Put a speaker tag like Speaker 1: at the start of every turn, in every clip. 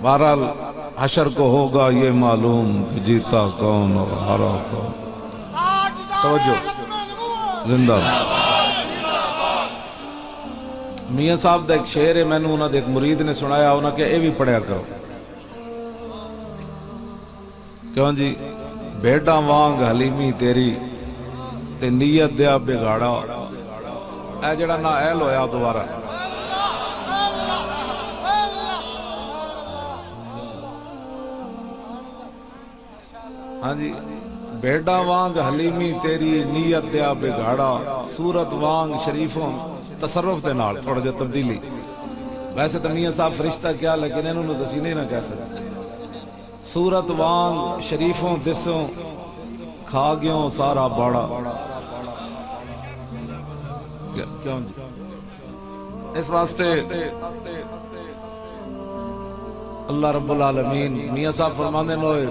Speaker 1: بہرحال حشر کو ہوگا یہ معلوم کہ جیتا کون اور ہارا کون. توجہ زندہ میاں صاحب دا ایک شعر ہے، میں نے انہوں نے ایک مرید نے سنایا، انہوں نے کہا اے بھی پڑھیا کرو. کیوں جی؟ بیٹا وانگ حلیمی تیری تے نیت دیا بگاڑا. اے جڑا نا اہل ہویا دوبارہ. ہاں جی، بیٹا وانگ حلیمی تیری نیت دیا بگاڑا، صورت وانگ شریفوں تصرف دے نال تھوڑا جو تبدیلی. ویسے تو میاں صاحب فرشتہ کیا، لیکن انہوں نے دسی نہیں نہ کہہ سکتے. صورت وانگ شریفوں دسوں کھا گیوں سارا باڑا. کیوں جی؟ اس واسطے اللہ رب العالمین میاں صاحب فرمانے نوئے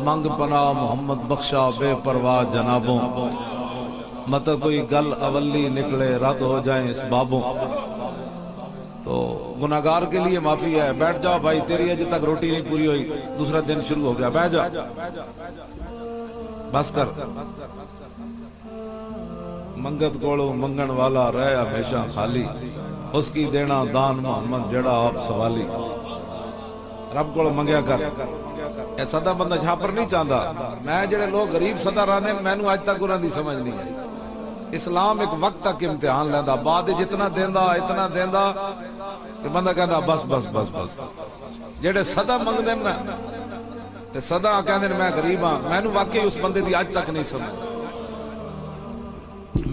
Speaker 1: منگ پناہ محمد بخشا بے پرواہ جنابوں، مت کوئی گل اولی نکلے رد ہو جائیں اس بابوں. تو گناہگار کے لیے معافی ہے. بیٹھ جاؤ بھائی، تیری اجے تک روٹی نہیں پوری ہوئی، دوسرا دن شروع ہو گیا، بیٹھ جا، بس کر. منگت کوڑو منگن والا رہے ہمیشہ خالی، اس کی دینا دان محمد جڑا آپ سوالی. رب کو منگیا کر. اے صدا بندہ چھاپر نہیں چاہتا. میں جڑے لوگ غریب صدا رانے، میں نو آج تک انہاں دی سمجھ نہیں آئی. اسلام ایک وقت تک امتحان لیندہ، بعد جتنا دیندہ اتنا دیندہ کہ بندہ کہتا بس بس بس بس. جڑے صدا منگ دیں نا تے صدا کہندے میں غریب ہاں، میں نو واقعی اس بندے دی آج تک نہیں سمجھ.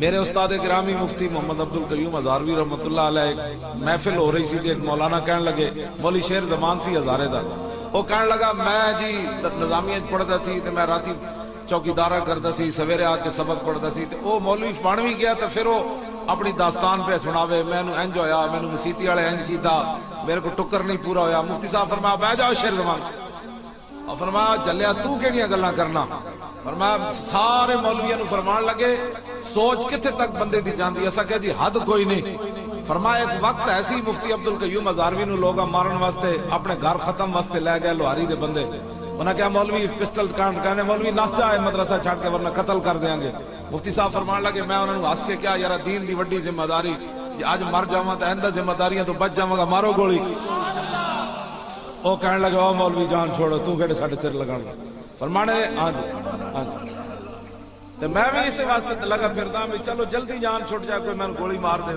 Speaker 1: میرے استاد گرامی مفتی محمد عبدالقیوم ہزاروی رحمت اللہ علیہ ایک محفل ہو رہی سی تھی، ایک مولانا کہنے لگے، مولی شیر زمان سی ہزارے دا، وہ کہنے لگا میں جی نظامیہ پڑھتا سی تے میں راتی چوکیدارہ کرتا سی، سویرے آ کے سبق پڑھتا سی. تے او مولوی پانوی گیا تے پھر وہ اپنی داستان پہ سناوے، میں نو انج ہویا، میں نو مسیتی والے انج کیتا، میرے کو ٹکر نہیں پورا ہویا. مفتی صاحب فرمایا بیٹھ جاؤ شیر زمان. اور فرمایا جلیا تو کیڑیاں گلاں کرنا. فرمایا سارے مولویوں نو فرمان لگے سوچ کتھے تک بندے دی جاندی. ایسا کہ جی حد کوئی نہیں. فرمایا ایک وقت ایسی مفتی عبدالقیوم ہزاروی نو لوگا مارن واسطے اپنے گھر ختم واسطے لے گئے لوہاری دے بندے. انہاں کہا مولوی پسٹل کانڈ کہنے مولوی نس جائے مدرسہ چھاڑ کے ورنہ قتل کر دیں گے. مفتی صاحب فرمان لگے میں انہوں نے ہس کے کیا یارا دین دی وڈی ذمہ داری، آج مر جاواں تے آئندہ ذمہ داریاں تو بچ جاواں گا، مارو گولی. وہ کہنے لگے او مولوی جان چھوڑو، تو کہڑے ساڈے سر لگانا. فرمانے ہاں جی ہاں جی. تو میں بھی اس واسطے لگا پھردا میں چلو جلدی جان چھوٹ جائے، کوئی میں گولی مار دے.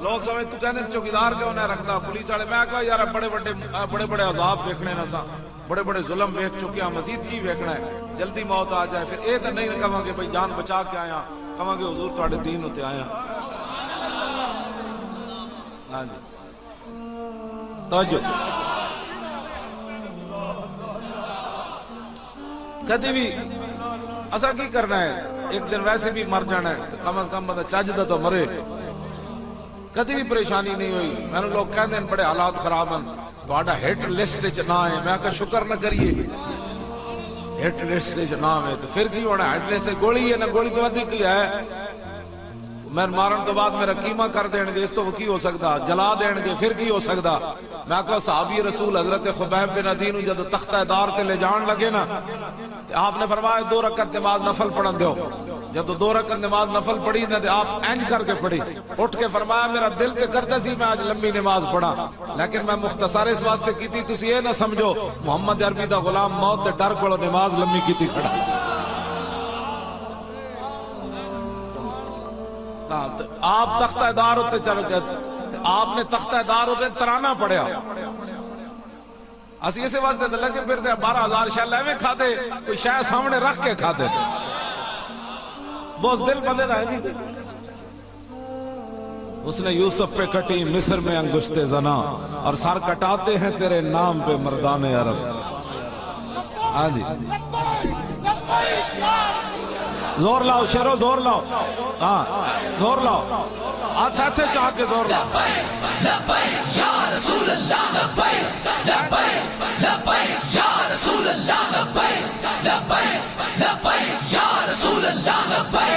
Speaker 1: لوگ سمجھ تو کہندے چوکیدار کیوں نہ رکھدا پولیس والے. میں کہا یار بڑے بڑے عذاب دیکھنے نہ سا، بڑے بڑے ظلم دیکھ چکے ہیں، مزید کی دیکھنا ہے. جلدی موت آ جائے پھر اے تے نہیں کہاں گے بھائی جان بچا کے آیا، کہاں گے حضور تواڈے دین اتے آیا. ہاں جی توجہ. کدی بھی اسا کی کرنا ہے، ایک دن ویسے بھی مر جانا ہے، کم از کم بندہ چج دا تو مرے. کدی بھی پریشانی نہیں ہوئی. میں نے لوگ کہتے ہیں بڑے حالات خراب ہیں، تہاڈا ہٹ لسٹ وچ نہ ہے. میں کہا شکر نہ کریے ہٹ لسٹ وچ نہ ہے تو پھر کی ہونا. ہٹ لسٹ گولی ہے نہ گولی تو ادھی کی ہے. میں مارن تو بعد میرا قیمہ کر دیں گے، اس تو کی ہو سکتا، جلا دیں گے پھر کی ہو سکتا. میں کہا صحابی رسول حضرت خبیب بن عدی جب تختہ دار تے لے جان لگے نا، آپ نے فرمایا 2 رکعت نماز نفل پڑھن دیو. جب 2 رکعت نماز نفل پڑھی نا تو آپ اینج کر کے پڑھی. اٹھ کے فرمایا میرا دل تے کرتا سی میں آج لمبی نماز پڑھا، لیکن میں مختصر اس واسطے کی تھی تسی یہ نہ سمجھو محمد عربی دا غلام موت دے ڈر کو نماز لمبی کی تھی کھڑا. آپ تختہ دار ہوتے چل گئے، آپ نے تختہ دار ہوتے ترانہ پڑھیا. اسی اسے واسطے تو لگے پھرتے 12,000 شاہ لیوے کھا دے، کوئی شاہ سامنے رکھ کے کھا دے. بہت دل بندے رہے جی. اس نے یوسف پہ کٹی مصر میں انگشت زنا، اور سر کٹاتے ہیں تیرے نام پہ مردان عرب. ہاں جی زور لاؤ شیرو، زور لاؤ. ہاں زور لاؤ، ہاتھ ہاتھے چاہ کے زور لاؤ.
Speaker 2: لبیک یا رسول اللہ، لبیک لبیک لبیک یا رسول اللہ، لبیک لبیک لبیک یا رسول اللہ، لبیک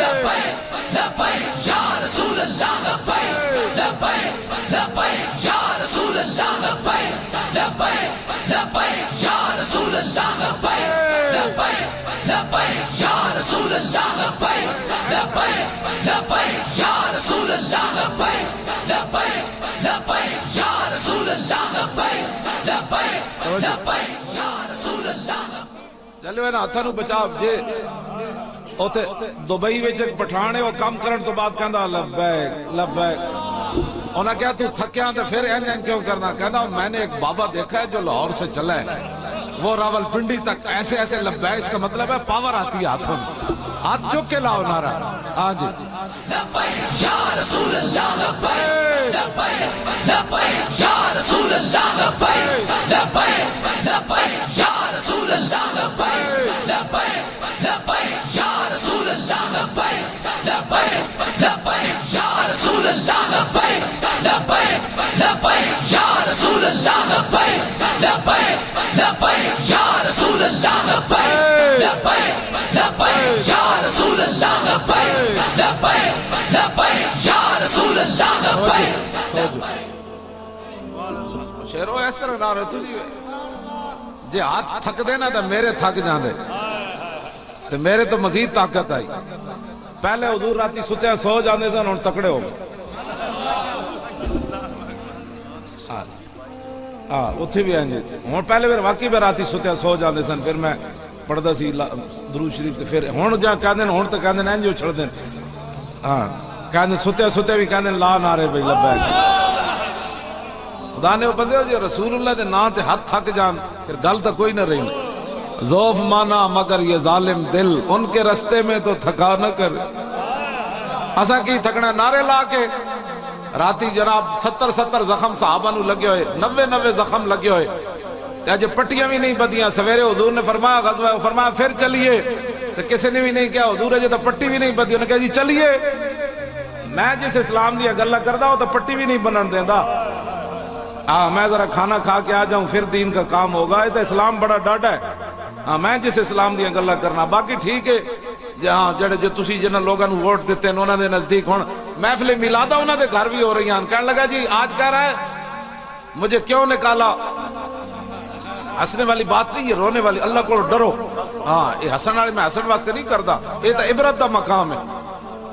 Speaker 2: لبیک لبیک یا رسول اللہ، لبیک لبیک لبیک یا رسول اللہ، لبیک لبیک لبیک یا رسول اللہ لبیک لبیک لبیک یا رسول اللہ لبیک لبیک لبیک یا رسول اللہ
Speaker 1: چلو نا ہاتھاں نو بچا جے اوتے دبئی وچ ایک پٹھان ہے وہ کام کرن تو بعد کہندا لبیک لبیک انہاں کہا تو تھکیا تے پھر این کیوں کرنا کہنا میں نے ایک بابا دیکھا ہے جو لاہور سے چلا ہے وہ راول پنڈی تک ایسے ایسے لبیک اس کا مطلب ہے پاور آتی ہے ہاتھوں میں ہاتھ چک کے لاؤ نعرہ ہاں جی
Speaker 2: لبیک یا رسول اللہ لبیک لبیک لبیک یا رسول اللہ لبیک لبیک لبیک یا رسول اللہ لبیک لبیک لبیک یا رسول اللہ لبیک لبیک لبیک یا رسول اللہ لبیک لبیک لبیک یا رسول اللہ لبیک لبیک لبیک یا رسول اللہ لبیک لبیک لبیک یا رسول اللہ لبیک لبیک لبیک یا رسول اللہ لبیک
Speaker 1: شیرو اس طرح نہ رہے تجھے جے ہاتھ تھک دے نا تو میرے تھک جان دے تو میرے تو مزید طاقت آئی پہلے حضور راتی ستیاں سو جاندے سن ہن تکڑے ہو گئے ہاں اتھے بھی آئیں جی ہن پہلے پھر واقعی میں راتی ستیاں سو جاندے سن پھر میں پڑھدا سی درود شریف تے پھر ہن جا کہندے ہن تے کہندے انج جو چھڑ دین ہاں کہندے ستیا بھی کہندے لا نعرے بھئی لبیک خدا نے وہ بندے ہو جی رسول اللہ دے نام تے ہاتھ تھک جان پھر گل تو کوئی نہ رہی ذوف مانا مگر یہ ظالم دل ان کے رستے میں تو تھکا نہ کر اسا کی تھکنا نعرے لا کے راتی جناب 70 زخم صحابہ نو لگے ہوئے 90 زخم لگے ہوئے اج پٹیاں بھی نہیں بدیاں سویرے حضور نے فرمایا غزوہ فرمایا پھر چلیے تو کسی نے بھی نہیں کہا حضور اجے تو پٹی بھی نہیں بدی انہوں نے کہا جی چلیے میں جس اسلام دی گلاں کردا ہوں تو پٹی بھی نہیں بنن دیندا میں ذرا کھانا کھا کے آ جاؤں پھر دین کا کام ہوگا یہ تو اسلام بڑا ڈاڈا ہے میں جس اسلام دیا گلا کرنا باقی ٹھیک ہے جہاں جڑے جو تسی جنہاں لوگاں نو ووٹ دیتے ہیں انہاں دے نزدیک ہون محفل میلادہ انہاں دے گھر بھی ہو رہی ہیں کہنے لگا جی آج کہہ رہا ہے مجھے کیوں نکالا ہنسنے والی بات نہیں یہ رونے والی اللہ کو ڈرو ہاں یہ ہسن والے میں ہسن واسطے نہیں کردا یہ تو عبرت دا مقام ہے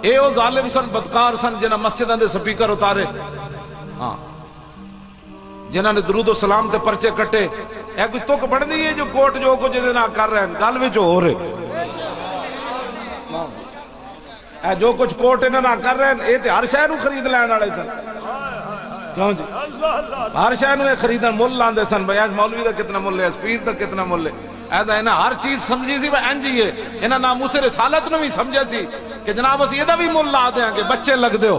Speaker 1: اے او ظالم سن بدکار سن جنہاں مسجداں دے سپیکر اتارے ہاں جنہاں نے درود و سلام تے پرچے کٹے اے کوئی تک بڑھ نہیں ہے جو کوٹ جو کو جدے نہ کر رہے ہیں گل وچ ہو رہے اے جو کچھ کوٹ انہاں نہ کر رہے ہیں اے تے ہر شے نو خرید لین والے سن کیوں جی ہر شے نو خریدن مول لاندے سن بھئی اس مولوی دا کتنا مول ہے اس پیر دا کتنا مول ہے اے دا انہاں ہر چیز سمجھی سی بھئی انج ہی ہے انہاں ناموس رسالت نو بھی سمجھیا سی کہ جناب اس یہ دا بھی مول لا دیاں کہ بچے لگ دیو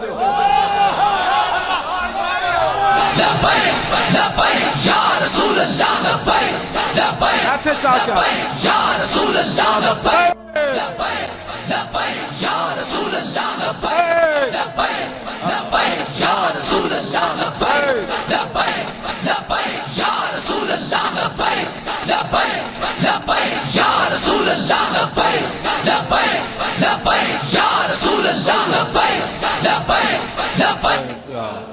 Speaker 2: لبیک لبیک یا رسول اللہ لبیک لبیک لبیک یا رسول اللہ لبیک لبیک لبیک یا رسول اللہ لبیک لبیک لبیک یا رسول اللہ لبیک لبیک لبیک یا رسول اللہ لبیک لبیک لبیک یا رسول اللہ لبیک لبیک لبیک یا رسول اللہ لبیک لبیک لبیک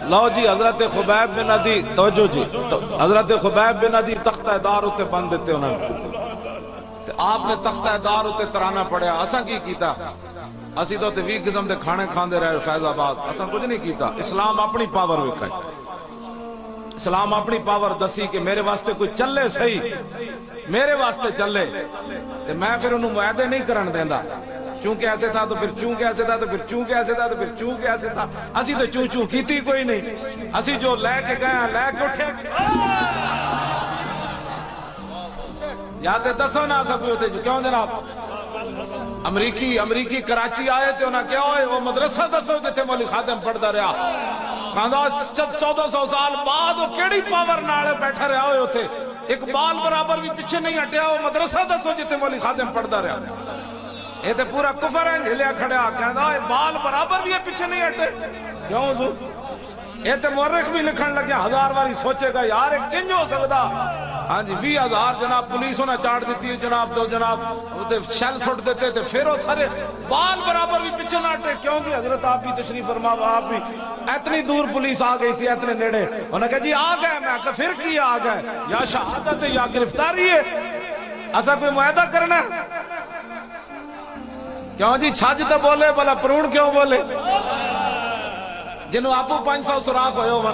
Speaker 1: لو جی حضرت خبیب بن عدی توجہ جی حضرت خبیب بن عدی تختہ دار ہوتے بند دیتے انہوں نے آپ نے تختہ دار ہوتے ترانا پڑیا اساں کی کیتا اسی تو 20 قسم دے کھانے کھاندے رہے فیض آباد اساں کچھ نہیں کیتا اسلام اپنی پاور وکھائی اسلام اپنی پاور دسی کہ میرے واسطے کوئی چلے صحیح میرے واسطے چلے تے میں پھر انہوں معاہدے نہیں کرن دیندا چونکہ ایسے تھا تو پھر چونکہ ایسے تھا تو پھر چونکہ ایسے تھا تو پھر چونکہ ایسے تھا اسی تو چون چون کیتی کوئی نہیں اسی جو لے کے گئے لے کے اٹھے یا تے دسو نہ سکو تے کیوں جناب امریکی کراچی آئے تھے انہاں کیا ہوئے وہ مدرسہ دسو جتے مولی خادم پڑھدا رہا کہندا 1400 سال بعد وہ کیڑی پاور نال بیٹھا رہا ہوئے ہوتے ایک بال برابر بھی پیچھے نہیں ہٹیا وہ مدرسہ دسو جتے مولی خادم پڑھدا رہا یہ تو پورا کفر ہے ہلیا کھڑیا کہندا ہے بال برابر بھی ہے پیچھے نہیں ہٹے کیوں حضور یہ تو مورخ بھی لکھن لگیا 1000 باری سوچے گا یار ایک کنج ہو سکدا ہاں جی 20,000 جناب پولیسوں نے چاڑ دیتی ہے جناب تو جناب شیل سٹ دیتے تھے پھر وہ سارے بال برابر بھی پیچھے نہ ہٹے کیوں کہ حضرت آپ بھی تشریف فرما آپ بھی اتنی دور پولیس آ گئی سی اتنے نیڑے انہوں نے کہا جی آ گئے میں کہا پھر کی آ گئے یا شہادت یا گرفتاری ہے ایسا کوئی معاہدہ کرنا کیوں جی چھج تو بولے بلا پرون کیوں بولے جنہوں آپ 500 سراخ ہوئے ہو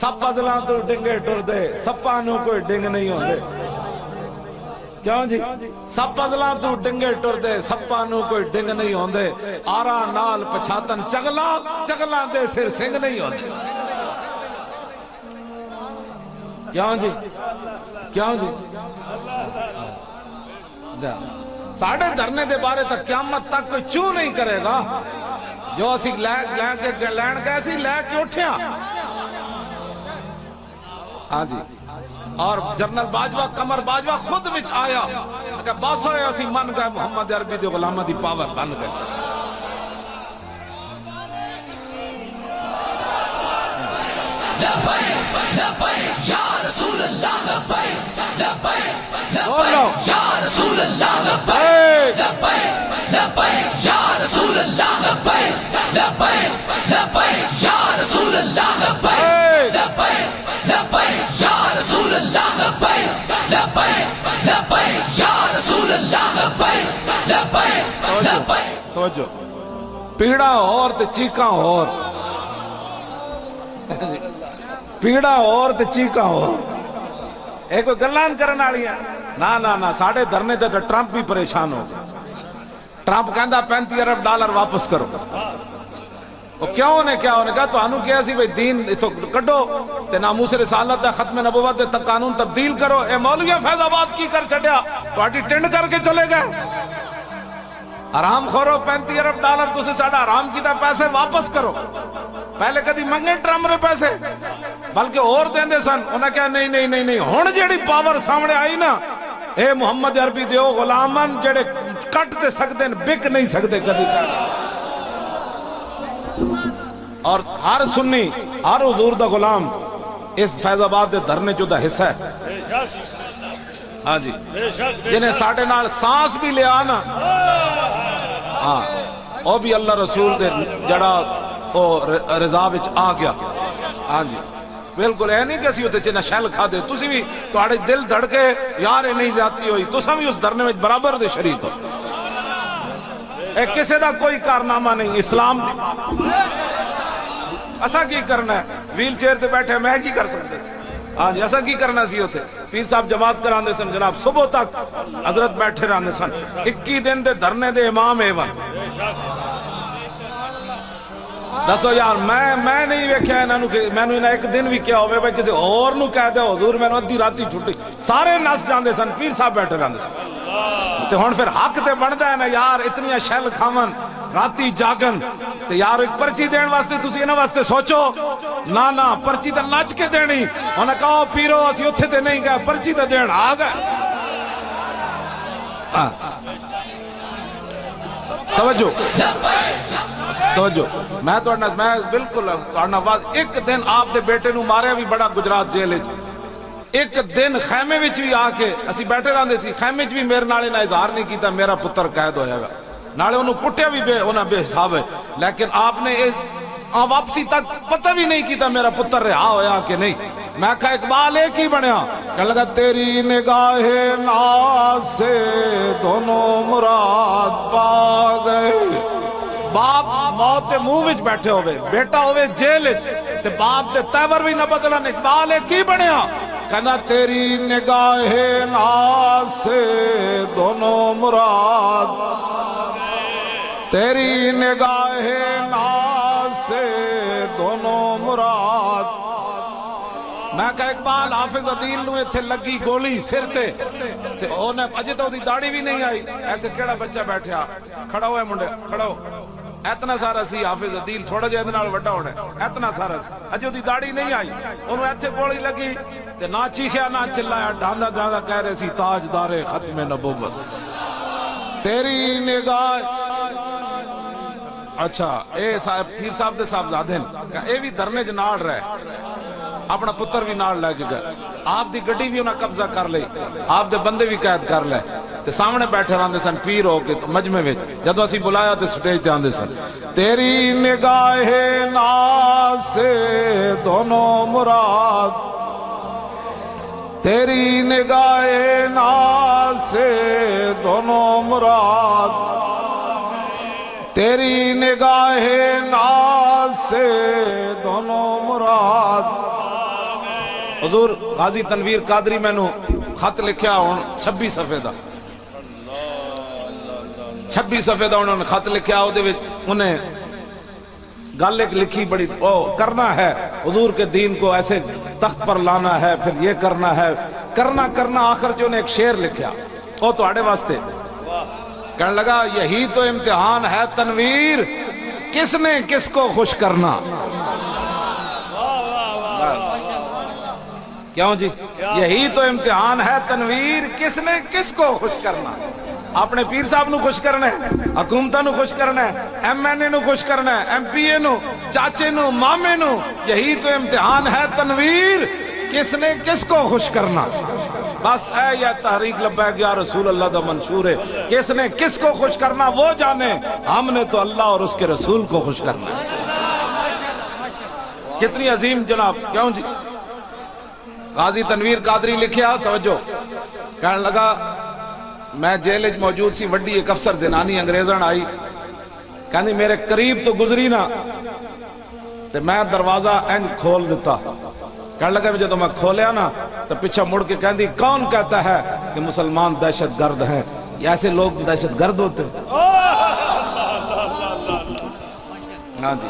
Speaker 1: سب پزلاں تو ڈنگے ٹر دے سپانوں کوئی ڈنگ نہیں ہو دے کیوں جی سب پزلاں تو ڈنگے ٹر دے سپانوں کوئی ڈنگ نہیں ہو دے آرا نال پچھاتن چگلاں دے سر سنگ نہیں ہو دے کیوں جی کیوں جی ساڑھے دھرنے دے بارے تک قیامت تک کوئی چوں نہیں کرے گا جو اسی لین گئے سی لے کے اٹھیا ہاں جی اور جنرل باجوہ قمر باجوہ خود وچ آیا کہ بس ہوئے اسی من گئے محمد عربی دے غلامہ دی پاور بن گئے
Speaker 2: لبیک لبیک یا رسول اللہ لبیک لبیک
Speaker 1: اور لو
Speaker 2: لبیک یا رسول اللہ لبیک لبیک لبیک یا رسول اللہ لبیک لبیک لبیک یا رسول اللہ لبیک لبیک لبیک یا رسول اللہ لبیک لبیک لبیک یا رسول اللہ لبیک لبیک لبیک
Speaker 1: توجہ پیڑا اور تے چیکاں اور پیڑا اور تے چیکاں اور ایک کوئی گلان کرن والی ہے نا ساڑھے دھرنے تے ٹرمپ بھی پریشان ہو ٹرمپ کہندا 35 ارب ڈالر واپس کرو وہ کیا ہونے کہا تو انہوں کیا سی بھئی دین اتو کڈو تے ناموس رسالت ہے ختم نبوت تے قانون تبدیل کرو اے مولویہ فیض آباد کی کر چڑیا تو آٹی ٹنڈ کر کے چلے گئے حرام خورو 35 ارب ڈالر تو سے ساڑھا حرام کی تا پیسے واپس کرو پہلے کدی منگے ٹرمپ رے پیسے بلکہ اور دیں دے سن انہاں کہا نہیں ہون جیڑی پاور سامنے آئی نا اے محمد عربی دیو غلامن جیڑے کٹ تے سکتے ہیں بک نہیں سکتے کدی اور ہر سنی ہر حضور دا غلام اس فیض آباد دے دھرنے جو دا حصہ ہے ہاں جی جنہیں ساڑھے نال سانس بھی لیا نا ہاں او بھی اللہ رسول دے جڑا او رضا وچ آ گیا ہاں جی بالکل اے نہیں کہ اسی ہوتے چنہ شیل کھا دے تسی بھی توڑے دل دھڑ کے یار اے نہیں زیادتی ہوئی تسا بھی اس دھرنے میں برابر دے شریک ہو اے کسے دا کوئی کارنامہ نہیں اسلام دی اسا کی کرنا ہے ویل چیئر تے بیٹھے میں کی کر سکتے ہاں جی اسا کی کرنا سی ہوتے پیر صاحب جماعت کراندے سن جناب صبح تک حضرت بیٹھے رہنے سن 21 دن دے دھرنے دے امام ایوان دسو یار میں نہیں ویکھیا میں نے ایک دن بھی کیا ہوئے بھائی کسی اور نو کہہ دے حضور میں نے ادھی راتی چھٹی سارے نس جاندے سن پیر صاحب بیٹھے رہندے سن تے ہن پھر حق تے بندا ہے نا یار اتنی شیل کھاون راتی جاگن تے یار ایک پرچی دین واسطے تسی انہاں واسطے سوچو نا پرچی تے نچ کے دینی انہاں کہو پیرو اسی اوتھے تے نہیں گئے پرچی تے دین آ گئے توجہ میں بالکل ایک دن آپ دے بیٹے نو ماریا بھی بڑا گجرات جیل ایک دن خیمے وچ بھی آ کے اسی بیٹھے رہندے سی خیمے وچ بھی میرے نالے نہ اظہار نہیں کیتا میرا پتر قید ہویا گا نالے انہوں کٹیا بھی بے حساب ہے لیکن آپ نے واپسی تک پتہ بھی نہیں کیتا میرا پتر رہا ہویا کہ نہیں میں کہا اقبال ایک ہی بنیا کہ لگا تیری نگاہ ناز سے دونوں مراد پا گئے باپ موت دے منہ وچ بیٹھے ہوئے بیٹا ہوئے جیل تے باپ دے تیور بھی نہ بدلن اقبال ایک ہی بنیا کہنا تیری نگاہ ناز سے دونوں مراد تیری نگاہ ناز سے دونوں مراد میں کہا اقبال حافظ عدیل نو ایتھے لگی گولی سر تے اونے اجے تو دی داڑھی بھی نہیں آئی ایتھے کیڑا بچہ بیٹھیا کھڑا ہوئے منڈے کھڑا ہو اتنا سارا سی حافظ عدیل تھوڑا جہاں نال وڈا ہونا اتنا سارا سی اجے دی داڑھی نہیں آئی انہوں ایتھے گولی لگی تے نہ چیخیا نہ چلایا ڈھاندا ڈھاندا کہہ رہے سی تاجدار ختم نبوت تیری نگاہ اچھا اے صاحب پیر صاحب دے صاحب زادے اے بھی دھرنے چ نال رہے اپنا پتر بھی نال لے کے گئے آپ دی گڈی بھی انہاں قبضہ کر لئی آپ دے بندے بھی قید کر لے تے سامنے بیٹھے رہندے سن پیر ہو کے مجمع وچ جدوں اسی بلایا تے سٹیج تے آندے سن تیری نگاہ ناز سے دونوں مراد تیری نگاہ ناز سے دونوں مراد تیری نگاہ ناز سے دونوں مراد. حضور غازی تنویر قادری میں نو خط لکھیا ہوں 26 صفحے دا 26 صفحے دا انہوں نے خط لکھیا ہو دے وچ انہیں گل ایک لکھی بڑی کرنا ہے حضور کے دین کو ایسے تخت پر لانا ہے پھر یہ کرنا ہے کرنا آخر جو نے ایک شعر لکھیا وہ تو آڑے واسطے کہنے لگا یہی تو امتحان ہے تنویر کس نے کس کو خوش کرنا. کیوں جی یہی تو امتحان ہے تنویر کس نے کس کو خوش کرنا. اپنے پیر صاحب نو خوش کرنا ہے حکومتہ نو خوش کرنا ہے ایم این اے نو خوش کرنا ہے ایم پی اے نو چاچے نو مامے نو. یہی تو امتحان ہے تنویر کس نے کس کو خوش کرنا. بس اے یا تحریک لبیک یا رسول اللہ دا منشور ہے کس نے کس کو خوش کرنا وہ جانے ہم نے تو اللہ اور اس کے رسول کو خوش کرنا ہے. کتنی عظیم جناب. کیوں جی غازی تنویر قادری لکھیا توجہ کہنے لگا میں جیل موجود سی وڈی ایک افسر زنانی انگریزن آئی کہنی میرے قریب تو گزری نا تے میں دروازہ انج کھول دیتا. کہنے لگا جب میں کھولیا نا تو پیچھے مڑ کے کہندی کون کہتا ہے کہ مسلمان دہشت گرد ہیں. ایسے لوگ دہشت گرد ہوتے. ہاں جی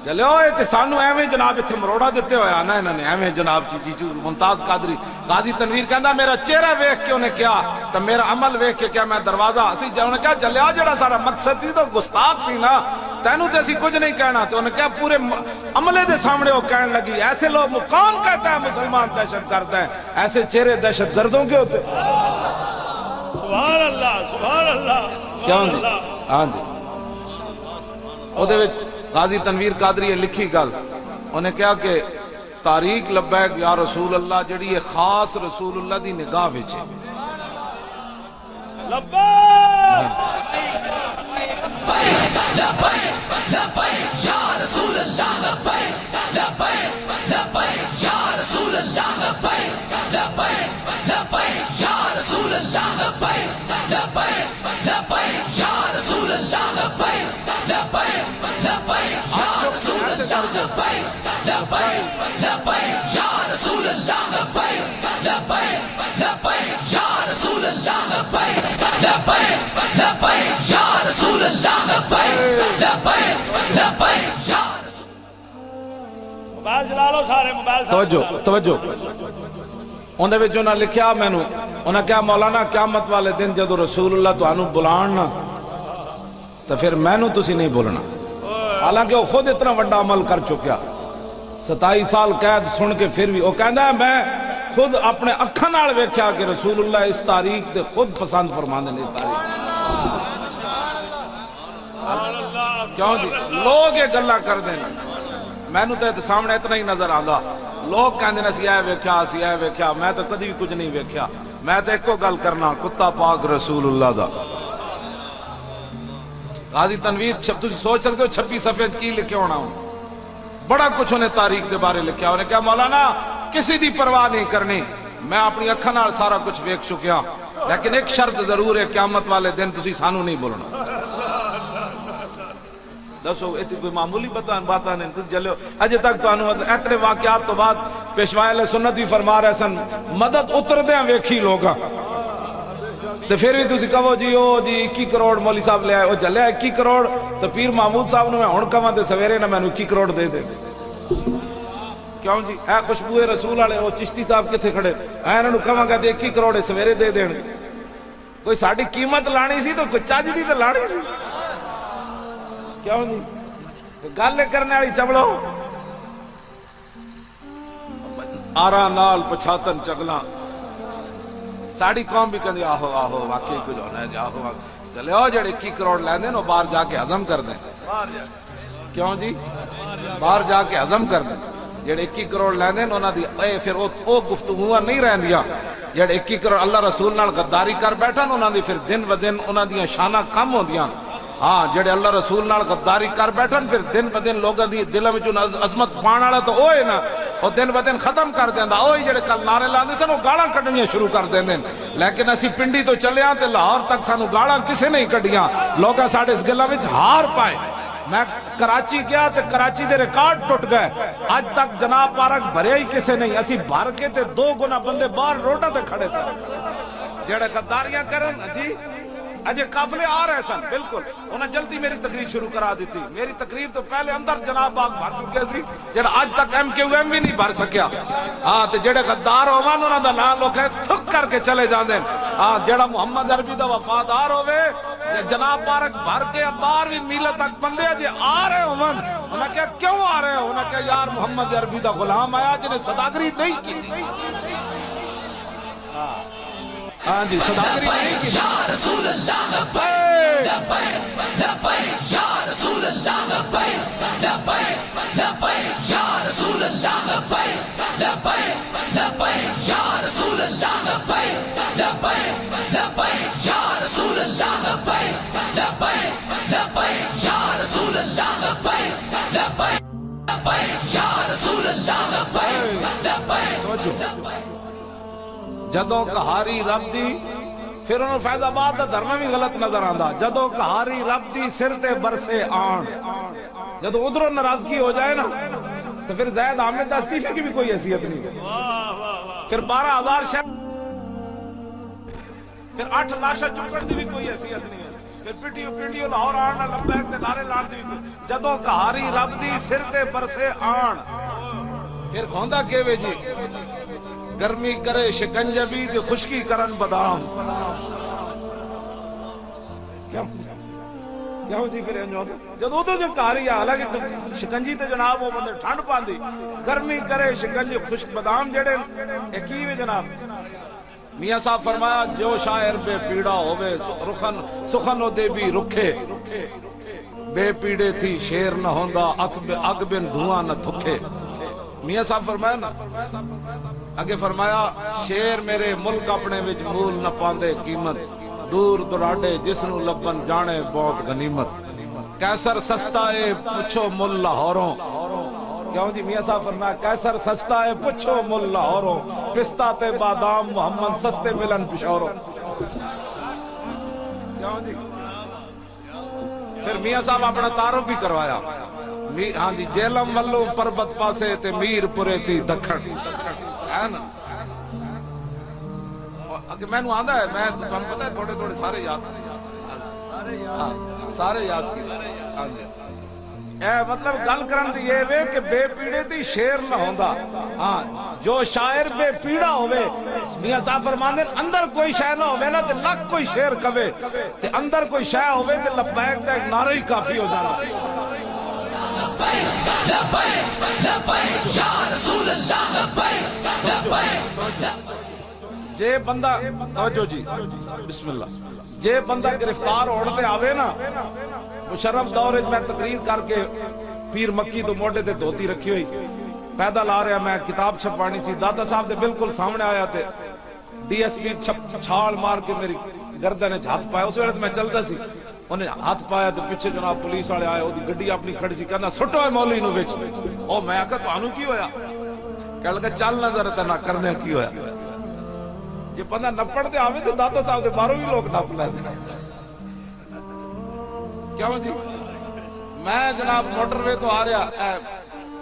Speaker 1: چلو تے سانو ایویں جناب اتنے مروڑا دیتے ہوئے آنا انہوں نے ایویں جناب چیچو ممتاز قادری. غازی تنویر کہندا میرا چہرہ ویکھ کے انہیں کیا تو میرا عمل ویکھ کے کیا میں دروازہ اسی انہیں کہا جلیا جڑا سارا مقصد سی تو گستاخ سی نا تینوں تے اسی کچھ نہیں کہنا. تو انہیں کہا پورے عملے دے سامنے وہ کہنے لگی ایسے لوگ کون کہتا ہے مسلمان دہشت گرد ہیں ایسے چہرے دہشت گردوں کے ہوتے.
Speaker 3: سبحان اللہ سبحان اللہ.
Speaker 1: کیوں جی ہاں جی او دے وچ غازی تنویر قادری یہ لکھی گل انہیں کہا کہ تاریخ لبیک یا رسول اللہ جڑی یہ خاص رسول اللہ دی نگاہ وچ ہے.
Speaker 3: موبائل چلا لو سارے موبائل.
Speaker 1: توجہ انہیں وچ انہاں لکھیا مینوں انہاں کہا مولانا قیامت والے دن جدو رسول اللہ تو آنو بلان نا تو پھر مینوں تسی نہیں بولنا. حالانکہ وہ خود اتنا بڑا عمل کر چکیا 27 سال قید سن کے پھر بھی وہ کہندا ہے میں خود اپنے اکھاں نال ویکھیا کہ رسول اللہ اس تاریخ دے خود پسند فرماندے نے اس تاریخ. کیوں جی لوگ یہ گلاں کر دیں مینوں تے سامنے اتنا ہی نظر آندا. لوگ کہندے نے سی اے ویکھیا میں تو کدی بھی کچھ نہیں ویکھیا. میں تو ایک گل کرنا کتا پاک رسول اللہ دا. غازی تنویر تسی سوچ سکتے ہو 26 صفحے کی لکھے ہونا ہوں بڑا کچھ انہیں تاریخ کے بارے لکھیا. انہیں کہا مولانا کسی دی پرواہ نہیں کرنی میں اپنی اکھاں نال سارا کچھ ویکھ چکیا لیکن ایک شرط ضرور ہے قیامت والے دن تسی سانو نہیں بولنا. دسو ایتھی کوئی معمولی باتاں نہیں تسی جلو اجے تک تو اتنے واقعات تو بعد پیشوا اہل سنت بھی فرما رہے سن مدد اتردیاں ویکھی لوگاں تو پھر بھی تسی کہو جی او جی 21 کروڑ مولی صاحب لے آئے وہ چلے 21 کروڑ تو پیر محمود صاحب نے میں ہن کہاں تے سویرے نہ مینوں 21 کروڑ دے دے. کیوں جی اے خوشبو رسول والے وہ چشتی صاحب کتنے کھڑے اے انہاں نوں کہاں گا 21 کروڑ سویرے دے دین. کوئی ساڈی قیمت لانی سی تو کوئی چج دی تے لانی سی. کیوں جی گل کرنے والی چبڑو آرا نال پچھاتن چگلاں ساڑی قوم بھی کہندی آہو واقعی کچھ ہونا ہے جی آہو چلے او جڑے 21 کروڑ لیندے نو باہر جا کے ہضم کر دیں. کیوں جی باہر جا کے ہضم کر دیں. جڑے 21 کروڑ لیندے نو انہاں دی اے پھر او گفتگوواں نہیں رہندیاں جڑے 21 کروڑ اللہ رسول نال غداری کر بیٹھن انہاں دی پھر دن و دن انہاں دیاں شاناں کم ہوندیاں. ہاں جڑے اللہ رسول نال غداری کر بیٹھن پھر دن ب دن لوگاں دی دلاں وچوں عظمت پان والا تو او ہے نا وہ دن ب دن ختم کر دینا وہی جڑے کل نعرے لاندے سن وہ گالاں کڈنیاں شروع کر دیندے لیکن اسی پنڈی تو چلے ہاں تے لاہور تک سانو گالاں کسے نہیں کڈیاں لوکاں ساڈے اس گلاں وچ ہار پائے میں کراچی گیا تے کراچی دے ریکارڈ ٹوٹ گئے اج تک جناب پارک بھریا ہی کسے نہیں اسی بھر کے تے 2 گنا بندے باہر روڈاں تے کھڑے تھے جڑے غداریاں کرن جی اجے قافلے آ رہے سن بالکل انہیں جلدی میری تقریر شروع کرا دیتی میری تقریر تو پہلے اندر جناب باغ بھر چکے سی جڑا آج تک ایم کیو ایم بھی نہیں بھر سکیا ہاں تے جڑے غدار ہوون انہاں دا نام لوگ تھک کر کے چلے جاندے ہاں جڑا محمد عربی دا وفادار ہوے جناب پارک بھر کے 12ویں میلہ تک بندے اجے آ رہے ہوون انہاں کہا کیوں آ رہے ہو انہاں کہا یار محمد عربی دا غلام آیا جنہیں صداگری نہیں کی تھی ہاں جی صداگری نہیں کی
Speaker 2: یا رسول اللہ لبیک لبیک لبیک یا رسول اللہ لبیک لبیک لبیک یا رسول اللہ لبیک لبیک لبیک یا رسول اللہ لبیک لبیک لبیک یا رسول اللہ لبیک لبیک لبیک یا رسول اللہ لبیک لبیک لبیک یا رسول اللہ لبیک لبیک
Speaker 1: جدوں کہاری رب دی پھر انہوں فیض آباد دا دھرنا بھی غلط نظر آندا جدوں کہاری رب دی سر تے برسے آن جدوں ادھروں ناراضگی ہو جائے نا تو پھر زید احمد دا استعفے کی بھی کوئی حیثیت نہیں پھر 12,000 شہر پھر 8 لاشا چکڑ دی بھی کوئی حیثیت نہیں پھر پنڈیو لاہور آن لبیک تے نعرے لان دی بھی کوئی جدوں کہاری رب دی سر تے برسے آن پھر کھوندا کیوے جی گرمی کرے شکنجبی تے خشکی کرن بادام کیا ہو جی پھر انجو جدو تو جو کاری حالانکہ شکنجی تے جناب وہ بندے ٹھنڈ پاندی گرمی کرے شکنجی خشک بادام جڑے ایکیویں جناب میاں صاحب فرمایا جو شاعر بے پیڑا ہوئے سخن ہو دے بھی رکھے بے پیڑے تھی شیر نہ ہوندا اگ بن دھواں نہ تھکے میاں صاحب فرمایا نا اگے فرمایا شیر میرے ملک اپنے وچ مول نہ پاندے قیمت دور دراڈے جس نو لبن جانے بہت غنیمت کیسر سستا ہے پوچھو مل لاہوروں کیوں جی میاں صاحب فرمایا کیسر سستا ہے پوچھو مل لاہوروں پستہ تے بادام محمد سستے ملن پشوروں کیوں جی پھر میاں صاحب اپنا تعارف بھی کروایا ہاں جی جیلم ولو پربت پاسے تے میر پورے تھی دکھن ہے نا اگر میں نو آندہ ہے میں تو تمہیں پتہ ہے تھوڑے تھوڑے سارے یاد کی اے مطلب گل کرن دی یہ وے کہ بے پیڑے دی شیر نہ ہوندا ہاں جو شاعر بے پیڑا ہوئے میاں صاحب فرماندے اندر کوئی شے نہ ہوئے نا تے لکھ کوئی شیر کہے تے اندر کوئی شے ہوئے تے لبیک دا ایک نعرہ ہی کافی ہو جانا
Speaker 2: لبیک لبیک یا رسول اللہ لبیک لبیک
Speaker 1: جے بندہ توجہ جی بسم اللہ جے بندہ گرفتار ہونے آوے نا مشرف دور میں تقریر کر کے پیر مکی تو موڑے تے دھوتی رکھی ہوئی پیدل آ رہا میں کتاب چھپانی سی دادا صاحب دے بالکل سامنے آیا تے ڈی ایس پی چھال مار کے میری گردن ہاتھ پایا اس وقت میں چلتا سی انہیں ہاتھ پایا تو پیچھے جناب پولیس والے آئے وہ گڈی اپنی کھڑی سی کہنا سٹو ہے مولوی نو وچ او میں آکھا تانوں کی ہویا کہنے لگا چل نظر تے نہ کرنے کی ہویا جے بندہ نپڑ دے آوے تو دادا صاحب دے باہروں بھی لوگ نپ لے دے کیوں جی میں جناب موٹر وے تو آ رہا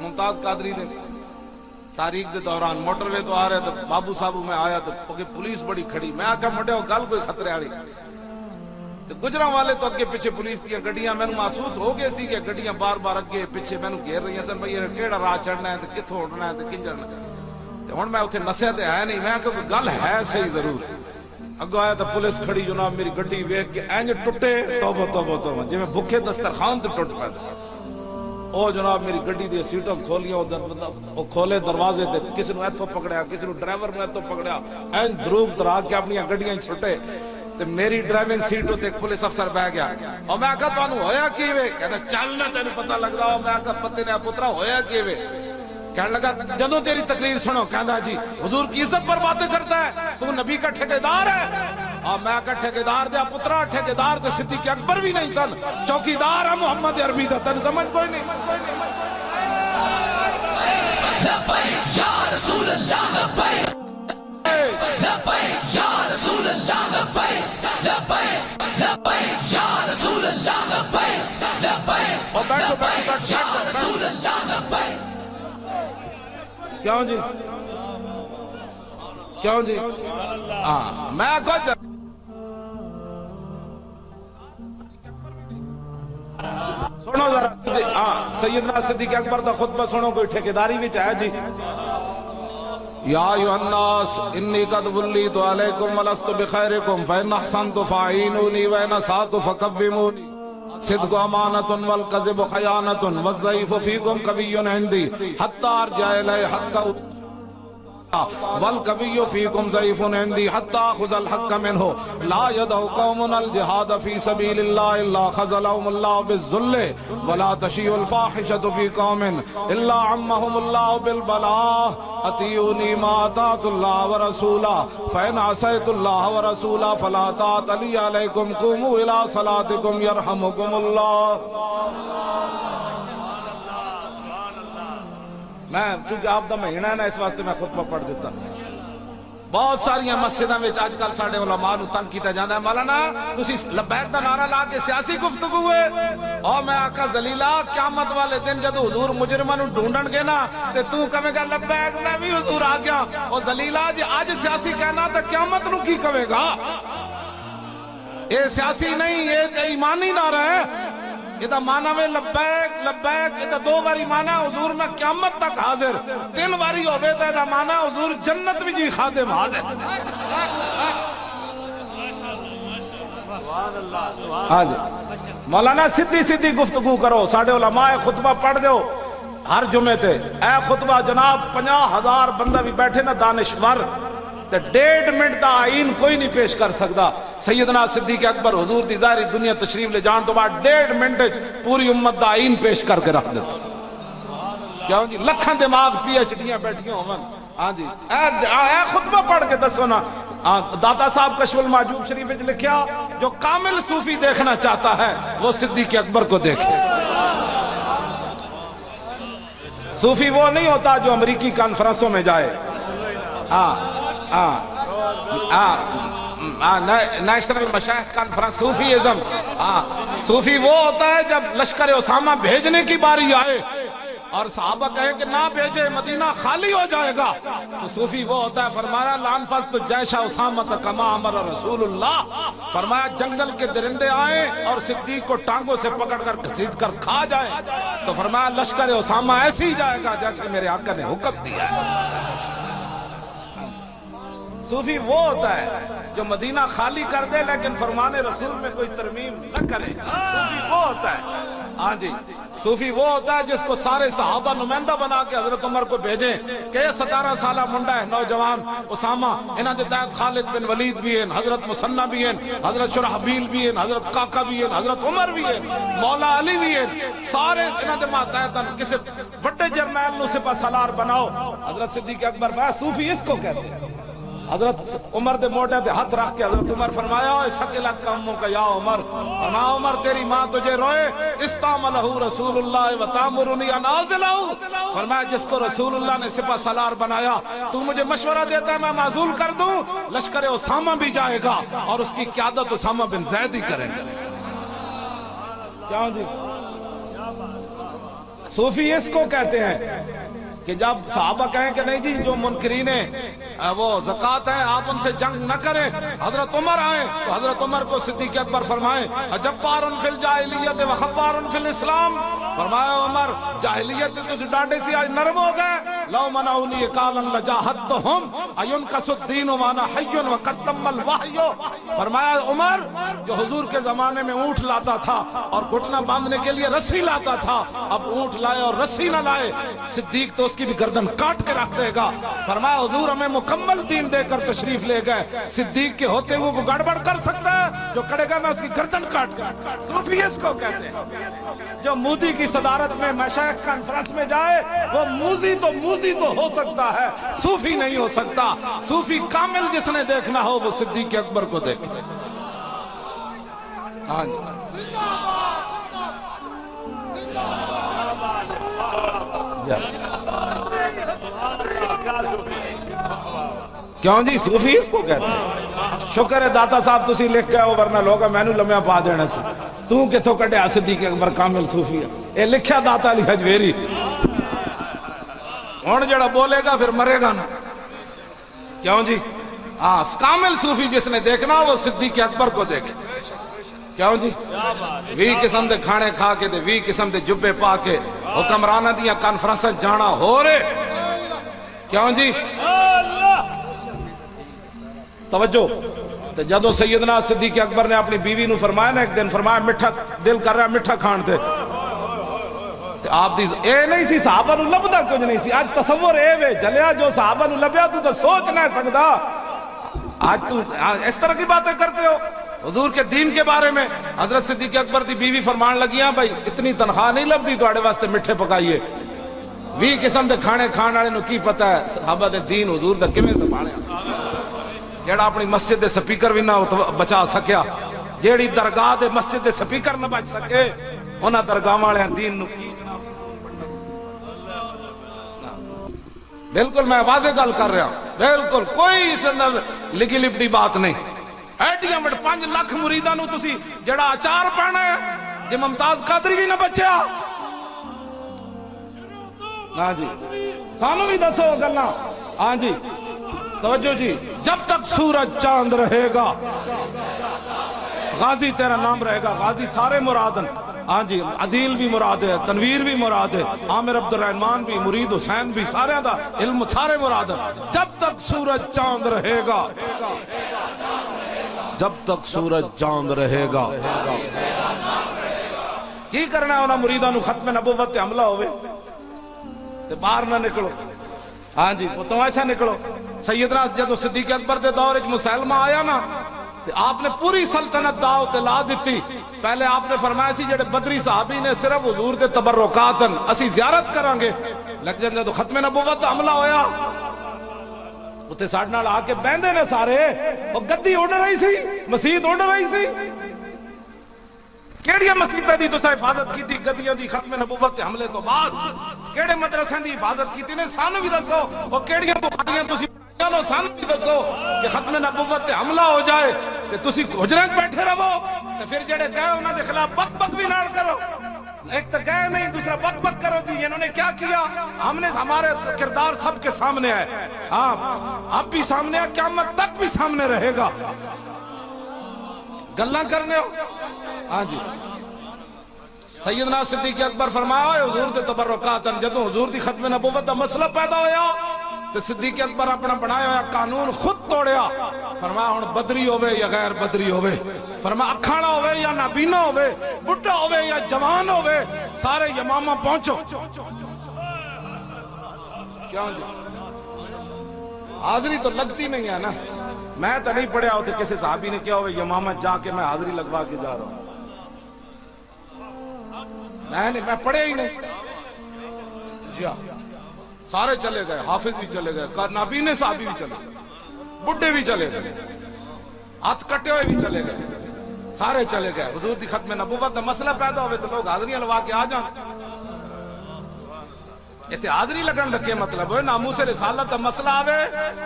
Speaker 1: ممتاز قادری دے تاریخ دے دوران موٹر وے تو آ رہا تو بابو صاحب میں آیا تو پولیس بڑی کھڑی میں آکھا مڈے ہو گل کوئی خطرے آڑی گجرا والے تو اگے پیچھے پولیس دیا گڈیاں میں محسوس ہو گئے سی کہ گڈیاں بار بار اگے پیچھے میں گھیر رہی ہیں سن بھئی کیڑا راہ چڑھنا ہے تے کتھوں اڑنا ہے تے کنجرنا تے ہن میں اوتھے نسیا تے ہے نہیں میں کہ گل ہے صحیح ضرور اگو آیا تے پولیس کھڑی جناب میری گڈی ویکھ کے انج ٹٹے توبہ توبہ توبہ جویں بھوکے دسترخوان تے ٹٹ پے او جناب میری گڈی دی سیٹاں کھولیاں او کھولے دروازے تے کسی نو ایتھوں پکڑیا کسی نو ڈرائیور نو ایتھوں پکڑیا انج دروگ درا کے اپنی گڈیاں چھٹے تے میری ڈرائیونگ سیٹ تے ایک پولیس افسر بیٹھ گیا اور میں کہا تانوں ہویا کیویں کہندا چلنا تینوں پتہ لگ رہا میں کہا پتے نے پترا ہویا کیویں کہنے لگا جدوں تیری تقریر سنو کہندا جی حضور کی عزت پر باتیں کرتا ہے تو نبی کا ٹھیکیدار ہے اور میں کہا ٹھیکیدار دیا پترا ٹھیکیدار تے صدیق اکبر بھی نہیں سن چوکیدار ہے محمد عربی دا تن سمجھ کوئی نہیں
Speaker 2: labbaik ya Rasulallah labbaik labbaik ya Rasulallah labbaik labbaik labbaik ya Rasulallah labbaik labbaik labbaik ya Rasulallah labbaik.
Speaker 1: کیوں جی کیوں جی ہاں میں کچھ سنو ذرا ہاں سیدنا صدیق اکبر دا خطبہ سنو کوئی ٹھیکیداری بھی چاہے جی یا ایھا الناس انی قد ولیت علیکم ولست بخیرکم فإن احسنت فاعینونی وإن اسأت فقومونی صدق امانۃ والکذب خیانۃ والضعیف فیکم قوی عندی حتی ارجع الی حق والقوی فیکم ضعیف عندی حتی اخذ الحق منہ لا يدع قوم الجہاد فی سبیل اللہ الا خذلهم اللہ بالذل ولا تشیع الفاحشۃ فی قوم الا عمهم اللہ بالبلاء اطیعونی ما اطاعت اللہ ورسولہ فإن عصیت اللہ ورسولہ فلا طاعۃ لی علیکم قوموا الی صلاتکم یرحمکم اللہ. میں چونکہ آپ دا مہینہ ہے نا اس واسطے میں خطبہ پڑھ دیتا. بہت ساری مسجدوں میں آج کل ساڈے علماء نو تنگ کیتا جاندا ہے مولانا تسی لبیک دا نعرہ لا کے سیاسی گفتگو ہے اور میں آقا ذلیلہ قیامت والے دن جب حضور مجرماں نو ڈھونڈن گے نا تے تو کہے گا لبیک میں بھی حضور آ گیا اور ذلیلہ جی اج سیاسی کہنا تے قیامت نو کی کہے گا. اے سیاسی نہیں یہ ایمانی نعرہ ہے. یہ معنی میں لبیک لبیک یہ دو باری معنی حضور میں قیامت تک حاضر تین باری ہوئے تو یہ معنی حضور جنت بھی جی خادم حاضر. مولانا سیدھی سیدھی گفتگو کرو ساڑھے علماء خطبہ پڑھ دیو ہر جمعے تے اے خطبہ جناب 50,000 بندہ بھی بیٹھے نا دانشور تے 1.5 منٹ دا آئین کوئی نہیں پیش کر سکتا. سیدنا صدیق اکبر حضور دی ظاہری دنیا تشریف لے جان تو بعد 1.5 منٹ پوری امت دا آئین پیش کر کے رکھ دیتا. کیوں جی لکھاں دماغ پی ایچ ڈیاں بیٹھیاں ہوں. ہاں جی اے خطبہ پڑھ کے دسو نا. داتا صاحب کشف المحجوب شریف وچ لکھیا جو کامل صوفی دیکھنا چاہتا ہے وہ صدیق اکبر کو دیکھے. صوفی وہ نہیں ہوتا جو امریکی کانفرنسوں میں جائے. نیشنل مشائخ کانفرنس صوفیزم. صوفی وہ ہوتا ہے جب لشکر اسامہ بھیجنے کی باری آئے اور صحابہ کہیں کہ نہ بھیجے مدینہ خالی ہو جائے گا تو صوفی وہ ہوتا ہے فرمایا لانفذت جیش اسامہ کما امر رسول اللہ. فرمایا جنگل کے درندے آئیں اور صدیق کو ٹانگوں سے پکڑ کر گھسیٹ کر کھا جائیں تو فرمایا لشکر اسامہ ایسے ہی جائے گا جیسے میرے آقا نے حکم دیا ہے. صوفی وہ ہوتا ہے جو مدینہ خالی کر دے لیکن فرمان رسول میں کوئی ترمیم نہ کرے. صوفی وہ ہوتا ہے. ہاں جی صوفی وہ ہوتا ہے جس کو سارے صحابہ نمائندہ بنا کے حضرت عمر کو بھیجیں کہ یہ 17 سالہ منڈا ہے نوجوان اسامہ انہاں دے تحت خالد بن ولید بھی ہیں حضرت مسنہ بھی ہیں حضرت شرحبیل بھی ہیں حضرت کاکا بھی ہیں حضرت عمر بھی ہیں مولا علی بھی ہیں سارے انہاں دے ماتحت کسی بڑے جرنیل نو سپہ سالار بناؤ. حضرت صدیق اکبر فرمایا صوفی اس کو کہتے ہیں. حضرت عمر دے موٹے دے ہاتھ رکھ کے حضرت عمر فرمایا سکلت کا اموں کا یا عمر فرمایا عمر تیری ماں تجھے روئے استعملہ رسول اللہ وتامرنی ان اعزلہ. فرمایا جس کو رسول اللہ نے سپہ سالار بنایا تو مجھے مشورہ دیتا ہے میں معزول کر دوں. لشکر اسامہ بھی جائے گا اور اس کی قیادت اسامہ بن زید ہی کریں گے. کیا جی صوفی اس کو کہتے ہیں کہ جب صحابہ کہیں کہ نہیں جی جو منکرین وہ زکوٰۃ ہیں آپ ان سے جنگ نہ کریں حضرت عمر آئیں تو حضرت عمر کو صدیق اکبر فرمائیں جبار فی الجاہلیت و خبار فی الاسلام. فرمایا عمر جاہلیت تجھ ڈانڈے سے آج نرم ہو گئے لو منعونی قالا لجاہدتہم اینقص الدین وانا حی وقد تم الوحی. فرمایا عمر جو حضور کے زمانے میں اونٹ لاتا تھا اور گھٹنا باندھنے کے لیے رسی لاتا تھا اب اونٹ لائے اور رسی نہ لائے صدیق تو اس کی بھی گردن کاٹ کے رکھ دے گا. فرمایا حضور ہمیں مکمل دین دے کر تشریف لے گئے صدیق کے ہوتے ہوئے کو گڑبڑ کر سکتا ہے جو کرے گا میں اس کی گردن کاٹ کر. صوفی اس کو کہتے ہیں جو مودی کی صدارت میں مشائخ کانفرنس میں جائے وہ موزی تو ہو سکتا ہے صوفی نہیں ہو سکتا. صوفی کامل جس نے دیکھنا ہو وہ صدیق اکبر کو دیکھے. ہاں جی کیوں جی صوفی اس کو کہتے ہیں؟ شکر ہے داتا صاحب تسی لکھ گئے ہو ورنہ لوگا مینوں لمیا پا دینا سی تو کتھوں کڈیا صدیق اکبر کامل صوفی ہے اے لکھیا داتا علی حجویری ہن جڑا بولے گا پھر مرے گا نا کیوں جی ہاں کامل صوفی جس نے دیکھنا وہ صدیق اکبر کو دیکھے کیوں جی 20 قسم دے کھانے کھا کے 20 قسم دے جبے پا کے حکمرانہ دیاں کانفرنس جانا ہو رہے کیوں جی توجہ تو جدو سیدنا صدیق اکبر نے اپنی بیوی نو فرمایا نا ایک دن فرمایا مٹھا دل کر رہا مٹھا کھان تے آپ دی اے نہیں سی صحابہ نو لبدا کچھ نہیں سی آج تصور اے وے جلیا جو صحابہ نو لبیا تو سوچ نہ سکدا آج تو اس طرح کی باتیں کرتے ہو حضور کے دین کے بارے میں حضرت صدیق اکبر دی بیوی فرمان لگیاں بھائی اتنی تنخواہ نہیں لبدی تو آڑے واسطے مٹھے پکائیے 20 قسم دے کھانے کھان والے نو کی پتہ ہے صحابہ دے دین حضور دا کیویں سنبھالیا جیڑا اپنی مسجد دے سپیکر بھی نہ بچا سکیا جیڑی درگاہ دے مسجد دے سپیکر نہ بچ سکے انہاں درگاہ والے دین نو کی بالکل میں واضح گل کر رہا ہوں بالکل کوئی اس اندر لگی لپٹی بات نہیں ایڈیاں وڈ 5 لاکھ مریداں نو تسی جڑا اچار پانا ہے جے ممتاز قادری بھی نہ بچیا ہاں جی سانو بھی دسو گلاں ہاں جی توجہ جی جب تک سورج چاند رہے گا غازی تیرا نام رہے گا غازی سارے مرادن ہاں جی عدیل بھی مراد ہے تنویر بھی مراد ہے عامر عبد الرحمن بھی مرید حسین بھی سارے دا علم سارے مراد ہے جب تک سورج چاند رہے گا جب تک سورج چاند رہے گا کی کرنا ہے انہاں مریداں نو ختم نبوت تے حملہ ہوئے تے باہر نہ نکلو ہاں جی وہ تماشا نکلو سیدنا جدو صدیق اکبر دے دور وچ مسلمہ آیا نا تے آپ نے پوری سلطنت داؤ تے لا دیتی پہلے آپ نے فرمایا سی جڑے بدری صحابی نے صرف حضور دے تبرکاتن اسی زیارت کریں گے لیکن جدو ختم نبوت دا حملہ ہویا اتے ساڈے نال آ کے بہندے نے سارے او گدی اڑ رہی سی مسجد اڑ رہی سی کیڑیاں مسجداں دی تساں حفاظت کیتی گدیاں دی ختم نبوت تے حملے تو بعد کیڑے مدرسے دی حفاظت کیتی نے سانو بھی دسو او کیڑیاں بخاریاں تسی پڑھیاں سانو بھی دسو کہ ختم نبوت تے حملہ ہو جائے تے تسی حجرے وچ بیٹھے رہو تے پھر جڑے گئے انہاں دے خلاف بک بک بھی نہ کرو ایک تو گئے نہیں دوسرا بک بک کرو جی انہوں نے کیا کیا ہم نے ہمارے کردار سب کے سامنے ہے ہاں اب بھی سامنے ہے قیامت تک بھی سامنے رہے گا گلاں کرنے ہو ہاں جی سیدنا صدیق اکبر فرمایا حضور دے تبرکاتن جدوں حضور دی ختم نبوت دا مسئلہ پیدا ہویا تے صدیق اکبر اپنا بنایا ہوا قانون خود توڑیا فرمایا ہن بدری ہوئے یا غیر بدری ہوئے فرمایا اکھاڑا ہوئے یا نابینا ہوئے بڈھا ہوئے یا جوان ہوئے سارے یمامہ پہنچو کیوں جی حاضری تو لگتی نہیں ہے نا میں تو نہیں پڑھیا ہوتے کسی صحابی نے کیا ہوئے یمامہ جا کے میں حاضری لگوا کے جا رہا ہوں میں پڑھے ہی نہیں جی ہاں سارے چلے گئے حافظ بھی چلے گئے نابینے صحابی بھی چلے گئے بڈھے بھی چلے گئے ہاتھ کٹے ہوئے بھی چلے گئے سارے چلے گئے حضور دی ختم نبوت دا مسئلہ پیدا ہوئے تو لوگ حاضریاں لوا کے آ جائیں ایتھے حاضری لگن لگے مطلب ہے ناموس رسالت دا مسئلہ آوے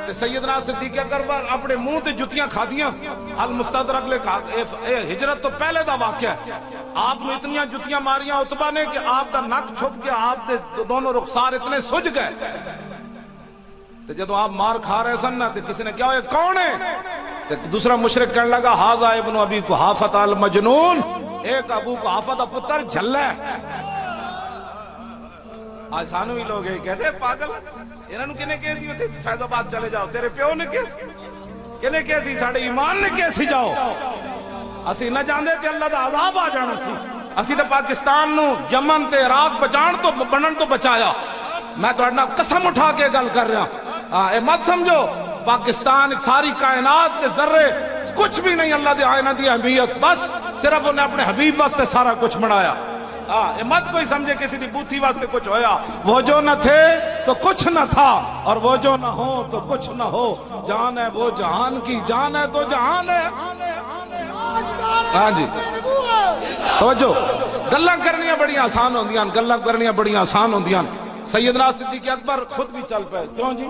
Speaker 1: تے سیدنا صدیق اکبر اپنے منہ تے جتیاں کھادیاں المستدرک لے ہجرت تو پہلے دا واقعہ ہے آپ نے اتنیاں جتیاں ماریاں عتبہ نے کہ آپ دا نک چھپ کے آپ دے دونوں رخسار اتنے سج گئے تے جدو آپ مار کھا رہے سن نا تے کسی نے کیا ہوئے کون ہے تے دوسرا مشرک کہنے لگا حاضا ابن ابی قحافۃ المجنون ایک ابو قحافہ دا پتر جھلا ہے آج سانو ہی لوگ ہیں کہتے ہیں پاگل انہوں نے کہنے کیسی ہوتے فیض آباد چلے جاؤ تیرے پیو نے کیسی کہنے کیسی ساڑھے ایمان نے کیسی جاؤ اسی نہ جاندے کہ اللہ دا عذاب آ جانا سی اسی تے پاکستان نو یمن تے عراق بچان تو بنن تو بچایا میں تو اڑنا قسم اٹھا کے گل کر رہا اے مت سمجھو پاکستان ساری کائنات تے ذرے کچھ بھی نہیں اللہ دے آئینہ دی اہمیت بس صرف انہیں اپنے حبیب واسطے سارا کچھ بنایا مت کوئی سمجھے کسی دی بوتھی واسطے کچھ ہویا وہ جو نہ تھے تو کچھ نہ تھا اور وہ جو نہ ہو تو کچھ نہ ہو جان ہے وہ جہان کی جان ہے تو جہان ہے ہاں جی توجہ گلاں کرنیاں بڑی آسان ہوندیاں گلاں کرنیاں بڑی آسان ہوندیاں سیدنا صدیق اکبر خود بھی چل پے کیوں جی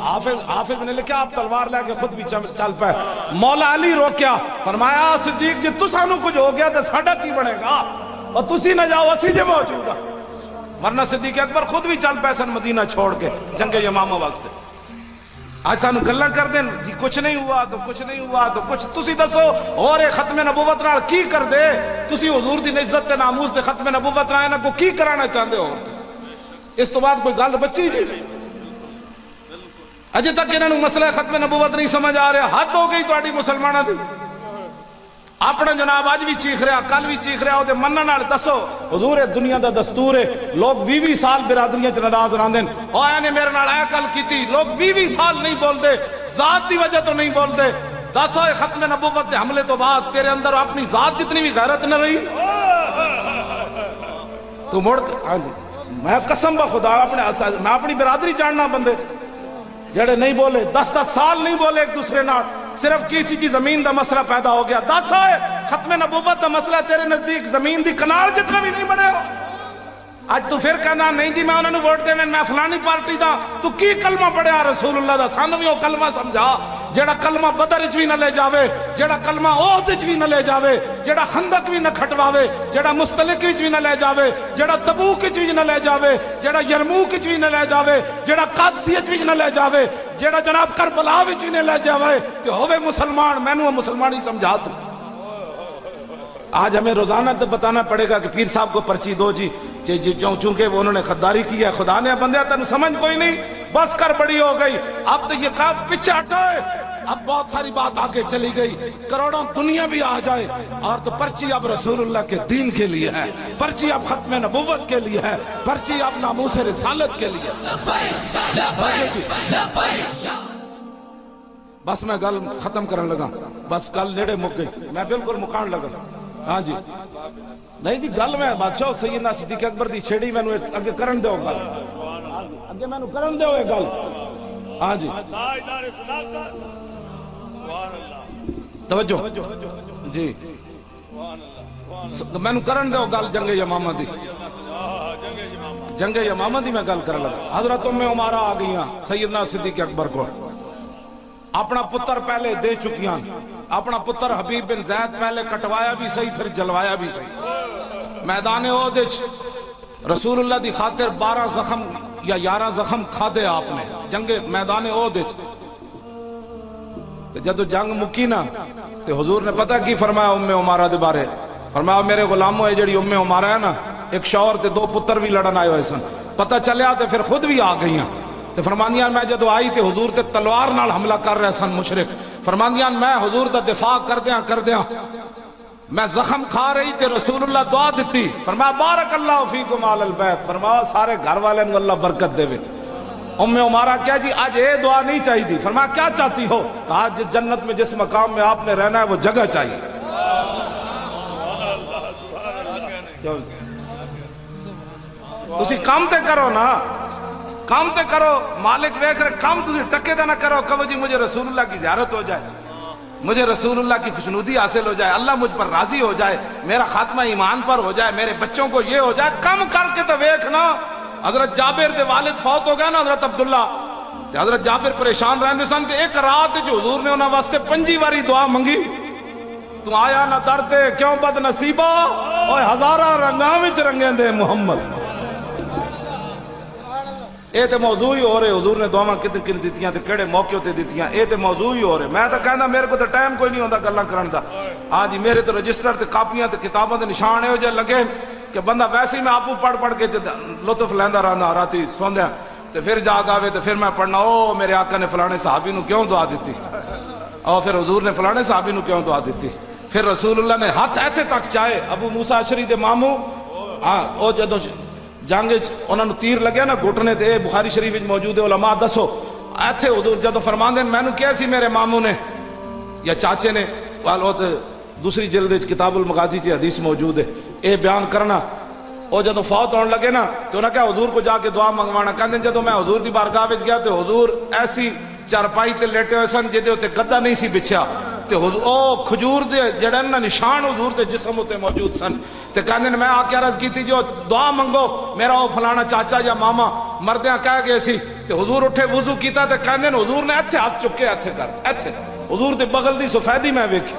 Speaker 4: حافظ نے لکھا آپ تلوار لے کے خود بھی چل پائے. مولا علی روکیا, فرمایا صدیق جی تسانو کچھ ہو گیا تو ساڈا کی بنے گا, اور تسی نہ جاؤ اسی جے موجود ہاں. ورنہ صدیق اکبر خود بھی چل پائے سن مدینہ چھوڑ کے جنگ یمامہ واسطے. آج سانو گلاں کر دیں جی کچھ نہیں ہوا تو کچھ نہیں ہوا تو کچھ. تسی دسو اور ختم نبوت نال کی کر دے؟ تسی حضور دی عزت تے ناموس تے ختم نبوت نال انہاں کو کی کرانا چاہندے ہو؟ اس تو بعد کوئی گل بچی جی؟ اجے تک انہاں نوں مسئلہ ختم نبوت نہیں سمجھ آ رہا. حد ہو گئی تہاڈی مسلماناں دی. اپنا جناب اج بھی چیخ رہا, کل بھی چیخ رہا, وہ منن نال دسو حضور دنیا دا دستور ہے. لوگ 20 سال برادریاں چ ناراض رہندے نے, او اے نے میرے نال اے گل کیتی. لوگ 20 سال نہیں بولدے, ذات دی وجہ تو نہیں بولدے. دس ہوئے ختم نبوت دے حملے تو بعد تیرے اندر اپنی ذات جتنی بھی غیرت نہ رہی تو مڑ. ہاں جی میں قسم بخدا میں اپنی برادری جاننا بندے جڑے نہیں بولے 10 سال نہیں بولے ایک دوسرے نال, صرف کسی کی زمین دا مسئلہ پیدا ہو گیا. 10 ہوئے ختم نبوت دا مسئلہ تیرے نزدیک زمین دی کنال جتنا بھی نہیں بڑے ہو. اج تو پھر کہنا نہیں جی میں انہوں نے ووٹ دینے میں فلانی پارٹی دا. تو کی کلمہ پڑھیا رسول اللہ دا؟ سانو بھی وہ کلمہ سمجھا جڑا کلمہ بدر وچ بھی نہ لے جاوے, جڑا کلمہ احد وچ بھی نہ لے جاوے, جڑا خندق بھی نہ کھٹواوے, جڑا مستلق وچ بھی نہ لے جاوے, جڑا تبوک وچ بھی نہ لے جاوے, جڑا یرموک وچ بھی نہ لے جاوے, جڑا قادسیہ وچ بھی نہ لے جاوے, جڑا جناب کربلا وچ بھی نہ لے جاوے تے ہوے مسلمان. مینوں مسلمان ہی سمجھا تو. آج ہمیں روزانہ تو بتانا پڑے گا کہ پیر صاحب کو پرچی دو جی, چونکہ وہ انہوں نے خداری کی ہے. خدا نے بندیا تن سمجھ کوئی نہیں, بس کر بڑی ہو گئی. اب تو یہ کام پیچھے ہٹائے, اب بہت ساری بات آگے چلی گئی. کروڑوں دنیا بھی آ جائے اور تو پرچی اب رسول اللہ کے دین کے لیے ہے, پرچی اب ختم نبوت کے لیے ہے, پرچی اب ناموس رسالت کے لیے. بس میں گل ختم کرن لگا, بس گل نیڑے مک گئی, میں بالکل مکان لگا. ہاں جی نہیں جی گل میں بادشاہ سیدنا صدیق اکبر دی چھیڑی میں اگے کرن دیو گل, اگے میں کرن دیو یہ گل. ہاں جی توجہ جی میں کرن دیو گل جنگ یمامہ دی. جنگ یمامہ دی میں گل کرن لگا. حضرت ام عمارہ آ گئیاں سیدنا صدیق اکبر کو, اپنا پتر پہلے دے چکیاں. اپنا پتر حبیب بن زید پہلے کٹوایا بھی صحیح پھر جلوایا بھی صحیح. میدان احد رسول اللہ دی خاطر 12 زخم یا 11 زخم کھادے آپ نے جنگ میدان احد. جدو جنگ مکی نا تے حضور نے پتہ کی فرمایا ام عمارہ دے بارے؟ فرمایا میرے غلاموں ہے جڑی ام عمارہ ہے نا, ایک شوہر تے 2 پتر بھی لڑن آئے ہوئے سن. پتہ چلیا تے پھر خود بھی آ گئیاں. تے فرماندیاں میں جدو آئی تے حضور تے تلوار نال حملہ کر رہے سن مشرک. فرماندیاں میں حضور دا دفاع کر دیاں میں زخم کھا رہی تے رسول اللہ دعا دیتی. فرمایا بارک اللہ فیکم آل البیت, فرمایا سارے گھر والے نے اللہ برکت دے. ام عمارہ کیا جی آج یہ دعا نہیں چاہیے تھی. فرمایا کیا چاہتی ہو؟ کہا جنت میں جس مقام میں آپ نے رہنا ہے وہ جگہ چاہیے. تسی کام تے کرو نا, کام تے کرو. مالک ویکھ رہے کام تسی ٹکے تے نہ کرو. کہو جی مجھے رسول اللہ کی زیارت ہو جائے, مجھے رسول اللہ کی خوشنودی حاصل ہو جائے, اللہ مجھ پر راضی ہو جائے, میرا خاتمہ ایمان پر ہو جائے, میرے بچوں کو یہ ہو جائے. کم کر کے تو ویکھنا. حضرت جابر دے والد فوت ہو گیا نا حضرت عبداللہ, حضرت جابر پریشان رہندے سن کہ ایک رات جو حضور نے انہاں واسطے 5 واری دعا منگی. تو آیا نہ درتے کیوں بد نصیبہ, اوے ہزاراں رنگاں وچ رنگیں دے محمد. اے تے موضوع ہی ہو رہے حضور نے دعاواں کتنے دتیاں تے کیڑے موقع تے دتیاں. اے تے موضوع ہی ہو رہے. میں تو کہندا میرے کو تے ٹائم کوئی نہیں ہوندا گلاں کرن دا. ہاں جی میرے تے رجسٹر تے کاپیاں تے کتاباں دے نشان ہو جے لگے کہ بندہ ویسے ہی میں آپو پڑھ کے لطف لیندا رہندا راتی سوندیاں تے پھر جاگ آوے تے پھر میں پڑھنا او میرے آقا نے فلانے صحابی نو کیوں دعا دیتی, اور پھر حضور نے فلانے صحابی نو کیوں دعا دیتی. پھر رسول اللہ نے ہاتھ ایتھے تک چاہے. ابو موسیٰ اشعری دے ماموں ہاں او جدو جنگ انہاں نو تیر لگیا نا گھٹنے تے, بخاری شریف وچ موجود ہے. علماء دسو ایتھے حضور جدو فرماندے مینوں کیا سی میرے ماموں نے یا چاچے نے, والو تے دوسری جلد وچ کتاب المغازی چ حدیث موجود ہے. اے بیان کرنا او جدو فوت ہون لگے نا تو انہاں کہا حضور کو جا کے دعا منگوانا. کہندے جدو میں حضور دی بارگاہ وچ گیا تے حضور ایسی چارپائی تے لیٹے ہوئے سن جدے تے گدا نہیں سی بچھیا تے او کھجور دے جڑے نا نشان حضور دے جسم تے موجود سن. تے کہندے میں آ کے عرض کیتی جو دعا منگو, میرا او فلانا چاچا یا ماما مردیاں کہہ گئے سی تے حضور اٹھے وضو کیتا تے کہندے نے حضور نے ایتھے ہاتھ چکے ایتھے کر ایتھے حضور دے بغل دی سفیدی میں ویکھی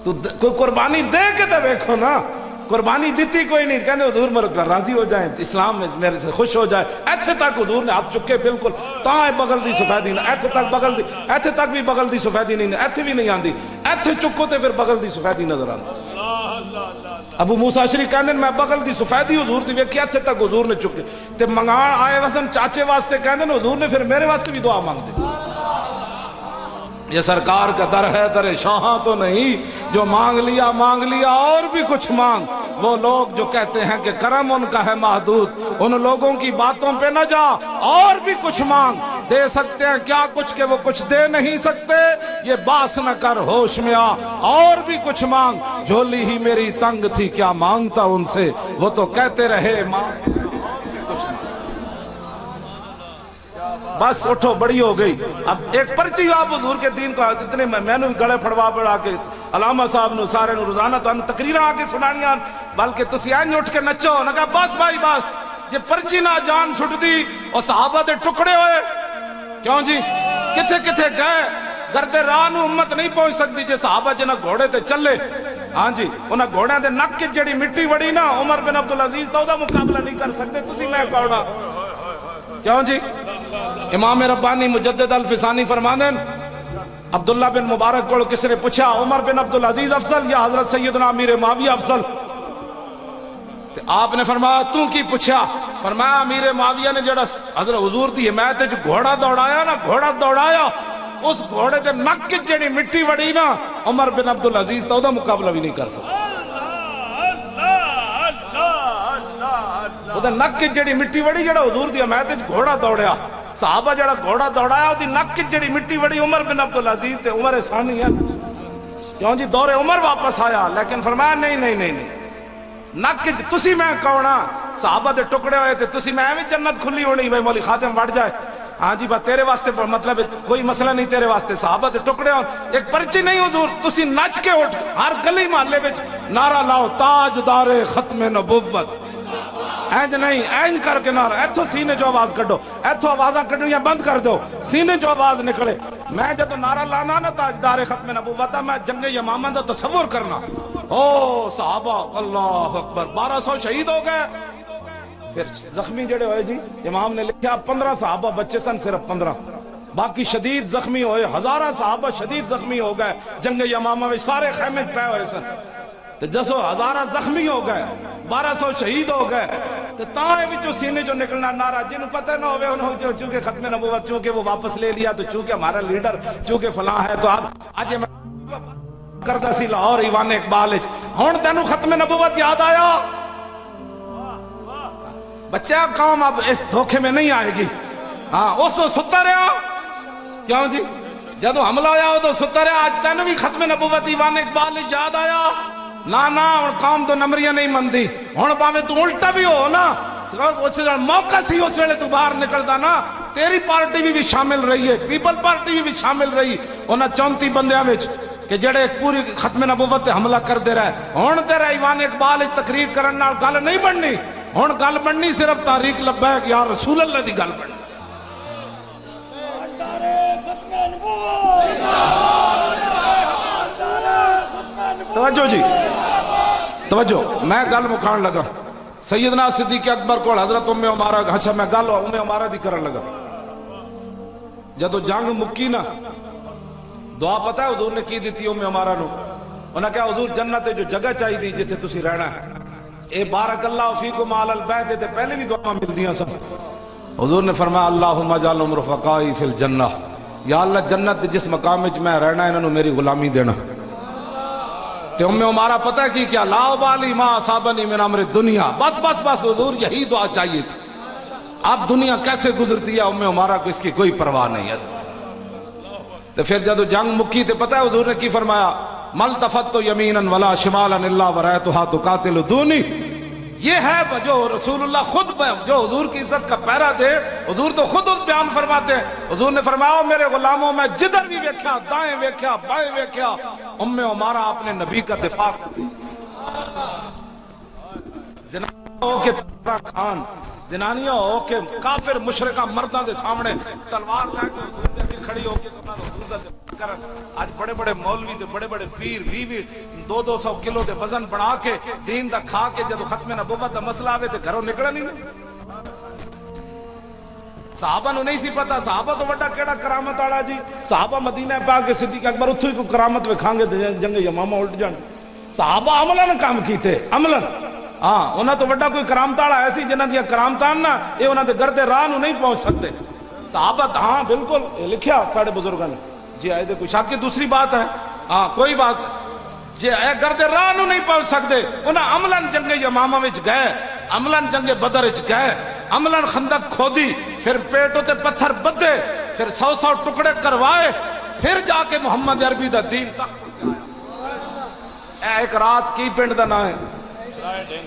Speaker 4: تو کوئی قربانی دے کے تے ویکھو نا قربانی دیتی کوئی نہیں کہندے حضور میرے راضی ہو جائیں اسلام میں میرے سے خوش ہو جائے ایتھے تک حضور نے ہاتھ چکے بالکل تاں بغل دی سفیدی نہ ایتھے تک بغل دی ایتھے تک بھی بغل دی سفیدی نہیں ایتھے بھی نہیں آندی ایتھے چکو تے پھر بغل دی سفیدی نظر آندی ابو موسیٰ اشعری کہندے میں بغل دی سفیدی حضور دی ویکھی ایتھے تک حضور نے چکے تے منگان آئے وسن چاچے واسطے کہندے حضور نے پھر میرے واسطے بھی دعا مانگ دی یہ سرکار کا در ہے در شاہاں تو نہیں جو مانگ لیا اور بھی کچھ مانگ وہ لوگ جو کہتے ہیں کہ کرم ان کا ہے محدود ان لوگوں کی باتوں پہ نہ جا اور بھی کچھ مانگ دے سکتے ہیں کیا کچھ کہ وہ کچھ دے نہیں سکتے یہ باس نہ کر ہوش میں آ اور بھی کچھ مانگ جھولی ہی میری تنگ تھی کیا مانگتا ان سے وہ تو کہتے رہے مانگ بس اٹھو بڑی ہو گئی اب ایک پرچی آپ حضور کے دین کو اتنے میں نے گڑے پھڑوا پڑا کے علامہ صاحب نے سارے نے روزانہ تو تقریریں آ کے سنانیاں بلکہ تسی اینج اٹھ کے نچو نہ کہا بس بھائی بس جے پرچی نہ جان چھٹ دی اور صحابہ دے ٹکڑے ہوئے کیوں جی کتھے کتھے گئے گردے راہ نو امت نہیں پہنچ سکتی جے صحابہ جنہ گھوڑے تے چلے ہاں جی انہاں گھوڑے دے نک کی جڑی مٹی وڑی نا عمر بن عبدالعزیز تو دا مقابلہ نہیں کر سکتے تسی میں کوڑا کیوں جی امام ربانی مجدد الفسانی فرمانے عبداللہ بن مبارک کو کس نے پوچھا عمر بن عبدالعزیز افضل یا حضرت سیدنا امیر معاویہ افضل آپ نے فرمایا تو کی پوچھا فرمایا امیر معاویہ نے جڑا حضرت حضور دی حمایت جو گھوڑا دوڑایا اس گھوڑے دے نک کی جڑی مٹی وڑی نا عمر بن عبدالعزیز تو دا مقابلہ بھی نہیں کر سکتا وہ نک کی جڑی مٹی وڑی جڑا حضور دی حمایت گھوڑا دوڑیا صحابہ جڑا گھوڑا دوڑایا وہ نک کی جڑی مٹی وڑی عمر بن عبدالعزیز تے عمر ثانی ہے کیوں جی دور عمر واپس آیا لیکن فرمایا نہیں نک کی تسی میں کونا صحابہ دے ٹکڑے ہوئے تھے تسی میں جنت کھلی ہونی بھائی مولی خاتم بڑھ جائے ہاں جی بات تیرے واسطے مطلب کوئی مسئلہ نہیں تیرے واسطے صحابہ دے ٹکڑے ہوں ایک پرچی نہیں حضور تسی نچ کے اٹھ ہر گلی محلے وچ نعرہ لاؤ تاجدار ختم نبوت اینج نہیں اینج کر کے نعرہ ایتھو سینے جو آواز کڈو ایتھو آوازاں کڈنیاں بند کر دو سینے جو آواز نکلے میں جب نعرہ لانا نا تاجدار ختم نبوت میں جنگ یمامہ دا تصور کرنا او صحابہ اللہ اکبر 1200 شہید ہو گئے پھر زخمی جڑے ہوئے جی امام نے لکھا 15 صحابہ بچے سن صرف 15 باقی شدید زخمی ہوئے ہزارہ صحابہ شدید زخمی ہو گئے جنگ یمامہ میں سارے خیمے پہ ہوئے سن تو جسو ہزارہ زخمی ہو گئے 1200 شہید ہو گئے تو تاہے بھی جو سینے جو نکلنا نعرہ جنہوں پتہ نہ ہوئے انہوں چونکہ ختم نبوت چونکہ وہ واپس لے لیا تو چونکہ ہمارا لیڈر چونکہ فلاں ہے تو آج میں کردہ سی لاہور ایوان اقبال ہون تینوں ختم نبوت یاد آیا بچہ قوم اب اس دھوکے میں نہیں آئے گی ہاں اس تو ستا رہا کیوں جی جدو حملہ آیا ہو تو ستا رہا آج تینوں بھی ختم نبوت ایوان اقبال یاد آیا نا قوم تو نمبریاں نہیں مندی ہون پاوے تو الٹا بھی ہو نا موقع سی اس ویلے تو باہر نکلتا نا تیری پارٹی بھی شامل رہی ہے پیپل پارٹی بھی شامل رہی انہاں 34 بندیاں وچ کہ جڑے پوری ختم نبوت تے حملہ کر دے رہے ہون تیرا ایوان اقبال تقریر کرن نال گل نہیں بننی ہون گل بننی صرف تحریک لبیک یا رسول اللہ دی گل بننی توجہ جی توجہ میں گل مکھان لگا سیدنا صدیق اکبر کو حضرت ام عمارہ اچھا میں گل ام عمارہ دی کرن لگا جدو جنگ مکی نا دعا پتہ ہے حضور نے کی دیتی ام عمارہ نو انہاں کہا حضور جنت جو جگہ چاہی دی جتے تسی رہنا ہے اے بارک اللہ فیکم علی البیت تے پہلے بھی دعا مل دیاں سب حضور نے فرمایا اللہم اجعلہم رفقائی فی الجنہ یا اللہ جنت جس مقام وچ میں رہنا ہے انہوں میری غلامی دینا تے ام عمارہ پتہ ہے کی کیا لا ابالی ما اصابنی من امر دنیا بس بس بس حضور یہی دعا چاہیے تھی اب دنیا کیسے گزرتی ہے ام عمارہ کو اس کی کوئی پرواہ نہیں ہے تو پھر جب جنگ مکی تے پتہ ہے حضور نے کی فرمایا ملتفت یمینا ولا شمالا الا ورأیتها تقاتل دونی یہ ہے جو رسول اللہ خود جو حضور کی عزت کا پیرا دے حضور تو خود اس بیان فرماتے ہیں حضور نے فرمایا میرے غلاموں میں جدھر بھی ویکھیا دائیں ویکھیا بائیں ویکھیا ام عمارہ اپنے نبی کا دفاع کرتی جناب کے خان زنانیاں ہو کے کافر مشرکہ مرداں دے سامنے تلوار لے کے حضور دے اگے کھڑی ہو کے انہاں نوں حضور دا کرن. اج بڑے بڑے مولوی تے بڑے بڑے پیر 200 کلو دے وزن بنا کے دین دا کھا کے جدوں ختم نبوت دا مسئلہ آوے تے گھروں نکلن ہی نہیں. صحابہ نو نہیں سی پتا صحابہ تو بڑا کیڑا کرامت والا جی. صحابہ مدینہ پاک کے صدیق اکبر اتھوں ہی کوئی کرامت وکھانگے تے جنگ یمامہ الٹ جان. صحابہ عملاً کام کیتے عملاً. ہاں انہاں تو بڑا کوئی کرامت والا ایسی جنہاں دی کرامتاں نا اے انہاں دے گردے راہ نو نہیں پہنچ سکتے. صحابہ ہاں بالکل لکھیا ساڈے بزرگاں نے جی. آئے کوئی شک کی دوسری بات ہے ہاں کوئی بات جی اے گردے راہ نو نہیں پہنچ سکتے. انہاں عملاً جنگ یمامہ وچ گئے, عملاً جنگ بدر وچ گئے, عملاً خندق کھودی, پھر پیٹوں تے پتھر بدے, پھر 100 ٹکڑے کروائے, پھر جا کے محمد عربی دا دین تک اے ایک رات کی پنڈ دا نام ہے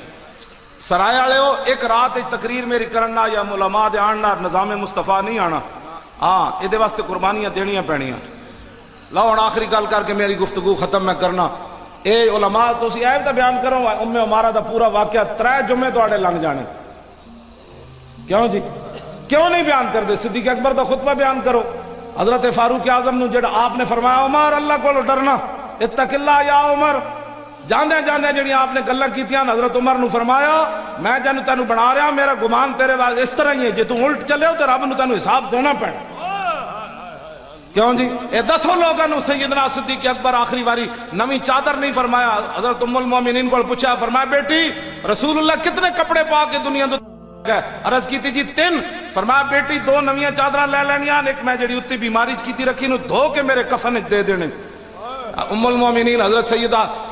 Speaker 4: سرائے والے ہو. ایک رات تقریر میری کرنا یا علماء دے آننا نظام مصطفیٰ نہیں آنا. ہاں یہ دے واسطے قربانیاں دینیاں پینیاں. لو ہن آخری گل کر کے میری گفتگو ختم میں کرنا. اے علماء تسی ایب دا بیان کرو ہمارا دا پورا واقعہ 3 جمعے تواڈے لنگ جانے. کیوں جی کیوں نہیں بیان کر دے؟ صدیق اکبر دا خطبہ بیان کرو. حضرت فاروق اعظم نو جڑا آپ نے فرمایا عمر اللہ کو ڈرنا اتق اللہ یا عمر, جاندے جاندے جڑی آپ نے گلاں کیتیاں حضرت عمر نو فرمایا میں جن تینوں بنا رہا میرا گمان تیرے واسطے اس طرح ہی ہے جے تو الٹ چلے ہو تو رب نو تینوں حساب دینا پینا. کیوں جی اے 10 لوگاں نو سیدنا صدیق اکبر آخری واری نویں چادر نہیں فرمایا. حضرت ام المومنین کو پوچھا فرمایا بیٹی رسول اللہ کتنے کپڑے پا کے دنیا تو عرض کی تھی جی 3. فرمایا بیٹی 2 نویاں چادراں لے لینیاں, ایک میں جڑی اتنی بیماری کیتی رکھی نو دھو کے میرے کفن وچ دے دینے. ام المومنین حضرت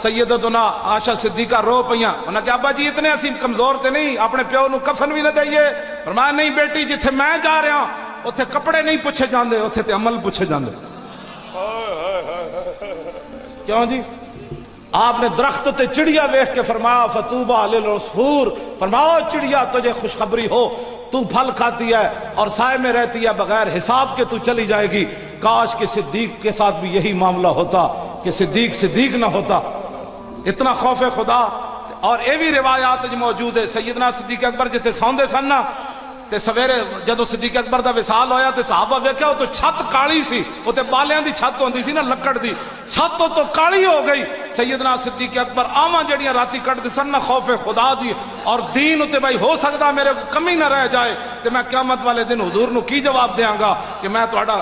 Speaker 4: سیدتنا عائشہ صدیقہ رو پئیاں. انہاں کہ ابا جی اتنے اسی کمزور تے نہیں اپنے پیو نو کفن بھی نہ دئیے. فرمایا نہیں بیٹی جتھے میں جا رہا اوتھے کپڑے نہیں پوچھے جاندے اوتھے تے عمل پوچھے جاندے. کیوں جی آپ نے درخت تے چڑیا ویکھ کے فرمایا فتوبہ للعصفور, فرماؤ چڑیا تجھے خوشخبری ہو تو پھل کھاتی ہے اور سائے میں رہتی ہے بغیر حساب کے تو چلی جائے گی. کاش کہ صدیق کے ساتھ بھی یہی معاملہ ہوتا کہ صدیق نہ ہوتا. اتنا خوف خدا. اور یہ بھی روایات موجود ہے سیدنا صدیق اکبر جتے سوندے سن نا تے سویرے جدو صدیق اکبر دا وصال ہویا تے صحابہ ویکھیا تو چھت کالی سی, او تے بالیاں دی چھت ہوندی سی نا لکڑ دی, چھت تو کالی ہو گئی. سیدنا صدیق اکبر آواں جڑیاں راتی کٹ سن نا خوف خدا دی اور دین تے بھائی ہو سکدا میرے کمی نہ رہ جائے تے میں قیامت والے دن حضور نو کی جواب دیاں گا کہ میں تہاڈا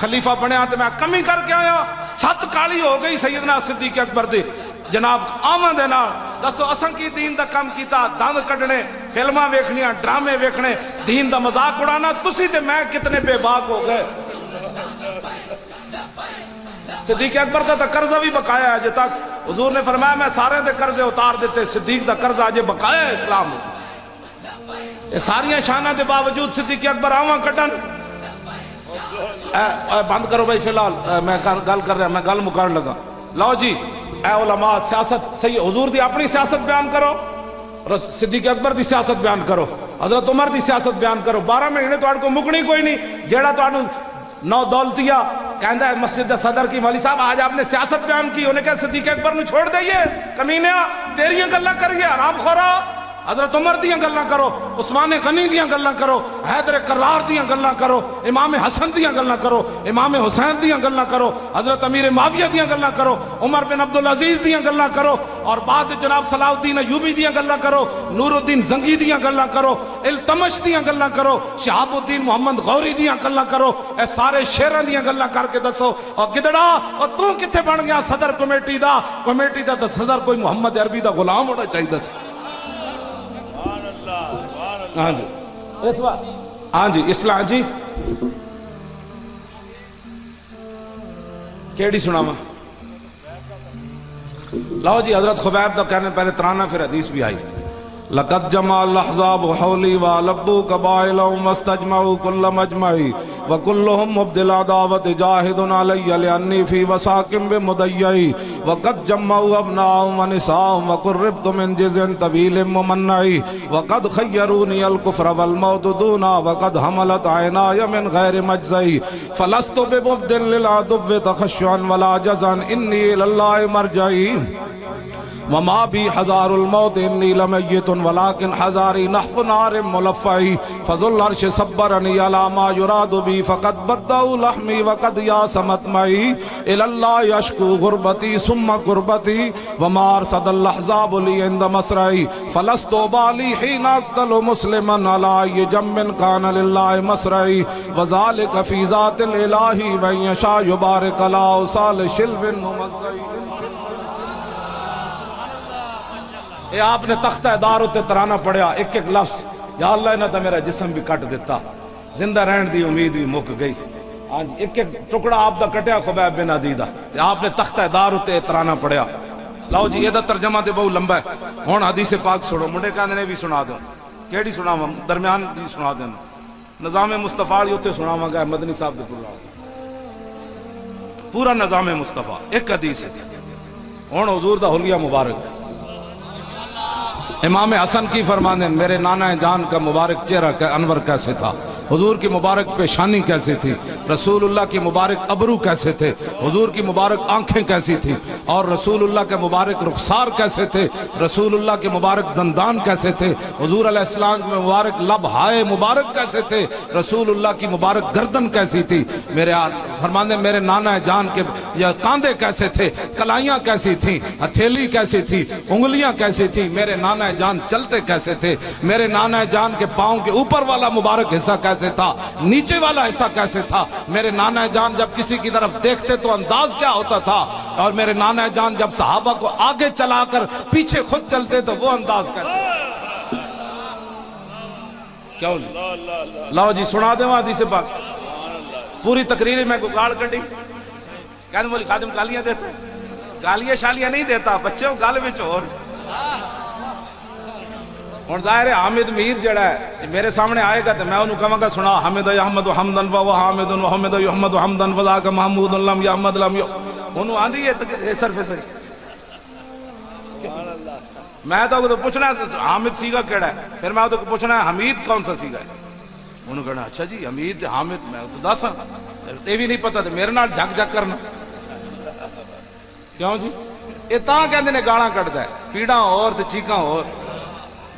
Speaker 4: خلیفہ بنیا تے میں کمی کر کے آیا. چھت کالی ہو گئی سیدنا صدیق اکبر دی جناب آواں دے نال. دسو اساں کی دین دا کم کیتا, دند کڈنے, فلماں ویکھنیاں, ڈرامے ویکھنے, دین دا مذاق اڑانا. تسی تے میں کتنے بے باک ہو گئے. صدیق اکبر دا قرضہ بھی بقایا ہے اجے تک. حضور نے فرمایا میں سارے دے قرضے اتار دیتے, صدیق دا قرضہ اجے بقایا ہے اسلام میں. یہ ساریاں شاناں دے باوجود صدیق اکبر آواں کڈن. بند کرو بھائی فی الحال میں گل کر رہا, میں گل مکان لگا. لو جی اے علماء سیاست صحیح حضور دی اپنی سیاست بیان کرو, صدیق اکبر دی سیاست بیان کرو, حضرت عمر دی سیاست بیان کرو. 12 مہینے تو کو مکنی کوئی نہیں. جیڑا تو نو دولتیا کہندا ہے مسجد صدر کی مولوی صاحب آج آپ نے سیاست بیان کی, انہیں کہا صدیق اکبر نو چھوڑ دئیے کمینیا تیریاں گلاں کریے حرام خورا. حضرت عمر دیاں گلاں کرو, عثمان غنی دیاں گلاں کرو, حیدر کرار دیاں گلاں کرو, امام حسن دیاں گلاں کرو, امام حسین دیاں گلاں کرو, حضرت امیر معاویہ دیاں گلاں کرو, عمر بن عبدالعزیز دیاں گلاں کرو, اور بعد جناب صلاح الدین ایوبی دیاں گلاں کرو, نور الدین زنگی دیاں گلاں کرو, التمش دیاں گلاں کرو, شہاب الدین محمد غوری دیاں گلاں کرو. اے سارے شیراں دیاں گلاں کر کے دسو. اور گدڑا اور تو کتے بن گیا صدر کمیٹی دا تے صدر کوئی محمد عربی دا غلام ہونا چاہیے سی. ہاں جی اس بات ہاں جی اسلام جی کیڑی سناواں. لو جی حضرت خبیب دا کہنے پہلے ترانہ پھر حدیث بھی آئی. لقد جمع الاحزاب حولی ولبوا قبائلهم واستجمعوا كل مجمعي وكلهم مبدل عداوة جاهد علي لأني في وساكم بمضيعي وقد جمعوا أبناءهم ونساءهم وقربت من جزء طويل ممنعي وقد خيروني الكفر والموت دونا وقد حملت عيناي من غير مجزي فلست بمبدل للعدو تخشعا ولا جزعا إني إلى الله مرجعي
Speaker 1: وما بی حزار الموت انی لمیت ولکن حزاری نحف نار ملفعی فذو العرش صبرنی علی ما یراد بی فقد بدأوا لحمی وقد یاسمت معی الاللہ یشکو غربتی ثم قربتی وما ارصد الاحزاب لی عند مسرعی فلست بالی حین اقتل مسلما علی جنب کان للہ مسرعی وذالک فی ذات الالہی وان یشاء یبارک لا سال شلو ممزعی۔
Speaker 4: اے آپ نے تختہ دار اتے ترانہ پڑھیا ایک ایک لفظ، یا اللہ انہاں تا میرا جسم بھی کٹ دیتا، زندہ رہن دی امید بھی مک گئی۔ ایک ایک ٹکڑا آپ دا کٹیا خبیب بن عدی دا، آپ نے تختہ دار اتے ترانہ پڑھیا۔ لاؤ جی یہ دا ترجمہ تے بہت لمبا ہے، ہن حدیث پاک سنو، منڈے کہندے نے بھی سنا دو، کیڑی سناواں؟ درمیان دی سنا دین، نظام مصطفیٰ اوتے سناواں گا مدنی صاحب دے پورا نظام مصطفیٰ ایک حدیث ہے۔ ہن حضور دا حلیہ مبارک امام حسن کی فرمانے میرے نانا جان کا مبارک چہرہ انور کیسے تھا، حضور کی مبارک پیشانی کیسے تھی، رسول اللہ کی مبارک ابرو کیسے تھے، حضور کی مبارک آنکھیں کیسی تھی، اور رسول اللہ کے مبارک رخسار کیسے تھے، رسول اللہ کے مبارک دندان کیسے تھے، حضور علیہ السلام کے مبارک لب ہائے مبارک کیسے تھے، رسول اللہ کی مبارک گردن کیسی تھی، میرے فرمانے میرے نانا جان کے یا کاندھے کیسے تھے، کلائیاں کیسی تھیں، ہتھیلی کیسی تھی، انگلیاں کیسی تھی، میرے نانا جان چلتے کیسے تھے، میرے نانا جان کے پاؤں کے اوپر والا مبارک حصہ کیسے تھا، نیچے والا حصہ کیسے تھا، میرے نانا جان جب کسی کی طرف دیکھتے تو انداز کیا ہوتا تھا، اور میرے نانا جان جب صحابہ کو آگے چلا کر پیچھے خود چلتے تو وہ انداز کیسے کیوں نہیں؟ لاؤ جی سنا دے وہاں حدیث پاک پوری تقریر میں کو گاڑ کٹی کہنے بولی خادم گالیاں دیتا گالیاں شالیاں نہیں دیتا بچے ہو گال وچ اور ہن ظاہر ہے حامد میر جڑا ہے میرے سامنے آئے گا تو میں انہوں کہاں گا سنا حمد یحمد حمدن و حامد و حمد یحمد حمدن و ذاک محمود لم یحمد لم انہوں آندھی ہے صرف سے میں تو پوچھنا ہے حامد سیگا کیڑا ہے، پھر میں تو پوچھنا ہے حمید کون سا سیگا ہے، انہوں کہنا اچھا جی حمید حامد میں تو دس ہاں یہ بھی نہیں پتا تو میرے نال جھک جھک کرنا کیوں جی یہ تاں کہندے نے گالاں کٹدا ہے پیڑاں اور تے چیکاں اور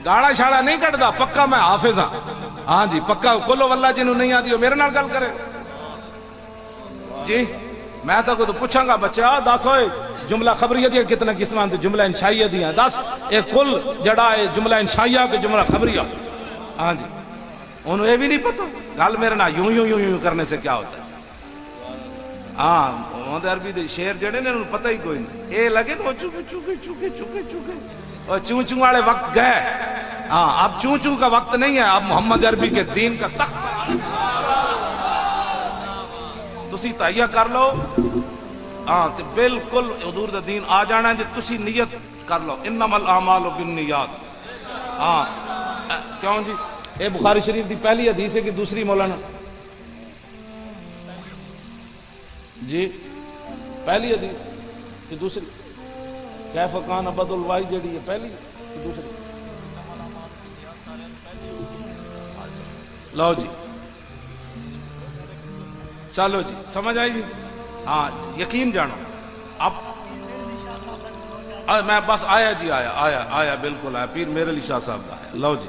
Speaker 4: گاڑا شاڑا نہیں کٹدا پکا میں حافظ ہاں ہاں جی پکا کلو واللہ جنہوں نہیں آتی ہو میرے نال گل کرے جی میں تو پوچھاں گا بچہ دس ہوئے جملہ خبریہ دیا کتنا قسمان تو جملہ انشائیہ دیا دس ایک کل جڑا ہے جملہ انشائیہ کے جملہ خبریہ ہاں جی انہوں یہ بھی نہیں پتا گل میرے نا یوں یوں یوں یوں کرنے سے کیا ہوتا ہے ہاں انہوں نے عربی دے شیر جڑے نے انہوں پتہ ہی کوئی نہیں اے لگے نا چوکے چوکے چوکے چوکے چوکے اور چون چون والے وقت گئے ہاں اب چون چون کا وقت نہیں ہے اب محمد عربی کے دین کا تخت تسی تہیہ کر لو ہاں تے بالکل حضور دا دین آ جانا ہے جی تسی نیت کر لو انما الاعمال بالنیات ہاں کیوں جی اے بخاری شریف دی پہلی حدیث ہے کہ دوسری مولانا جی پہلی حدیث کہ دوسری کیف کان عبد الوائی جڑی ہے پہلی کہ دوسری لو جی چلو جی سمجھ آئی جی ہاں یقین جانو اب میں بس آیا جی آیا بالکل آیا پیر میرے علی شاہ صاحب دا ہے لو جی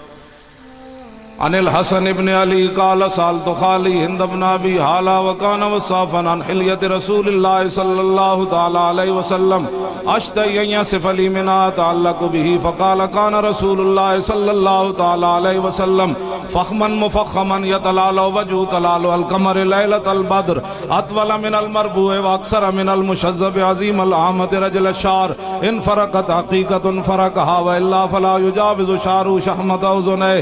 Speaker 4: عن الحسن ابن علی قال سالت خالی ہند ابن ابی حالا وکان وصافا عن حلیت رسول اللہ صلی اللہ تعالی علیہ وسلم اشتئی ان یصف لی منا تعلق به فقال کان رسول اللہ صلی اللہ تعالی علیہ وسلم فخما مفخما یتلال وجو تلال القمر لیلت البدر اطول من المربوع واکثر من المشذب عظیم العامت رجل الشعر ان فرقت حقیقت فرقها والا فلا یجاوز شعر شحمت اذنہ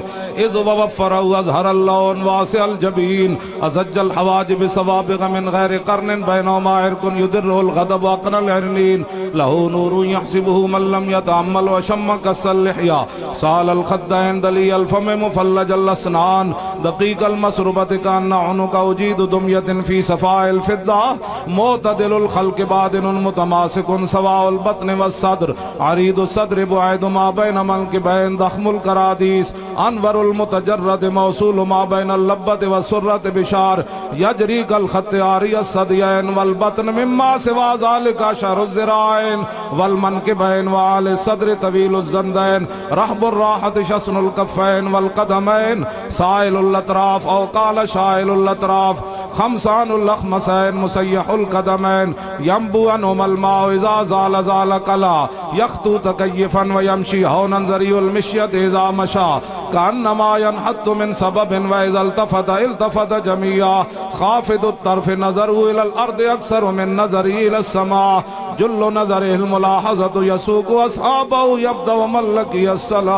Speaker 4: اذ وفروا اظهر اللون واسع الجبين ازج الحواجب سوابغ من غير قرن بينهما عرق يدر الغضب واقنى العرنين له نور يحسبه من لم يتأمل وشم كس اللحية سال الخدين دلي الفم مفلج الاسنان دقيق المسربة كأن عنق أجيد دمية في صفاء الفضة معتدل الخلق بادن متماسك سواء البطن والصدر عريض الصدر بعيد ما بين منكبين ضخم الكراديس انور المتجلد
Speaker 1: المجرد موصول ما بین اللبت والسرت بشار یجری کالخط عاری الصدیین والبطن مما سوا ذالک شر الذراعین والمنکبین وعال الصدر طویل الزندین رحب الراحت شسن الکفین والقدمین سائل الاطراف او قال شائل الاطراف خمسان الاخمسین مسیح القدمین ینبو عنہم الماء اذا زال زال قلا یخطو تکیفا ویمشی ہونا ذریع المشیت اذا مشا کانما ینحط من سبب واذا التفت التفت جميعا خافض الطرف نظره الى الارض اکثر من نظره الى السماء جل نظره الملاحظة يسوق اصحابه يبدأ ملکی السلام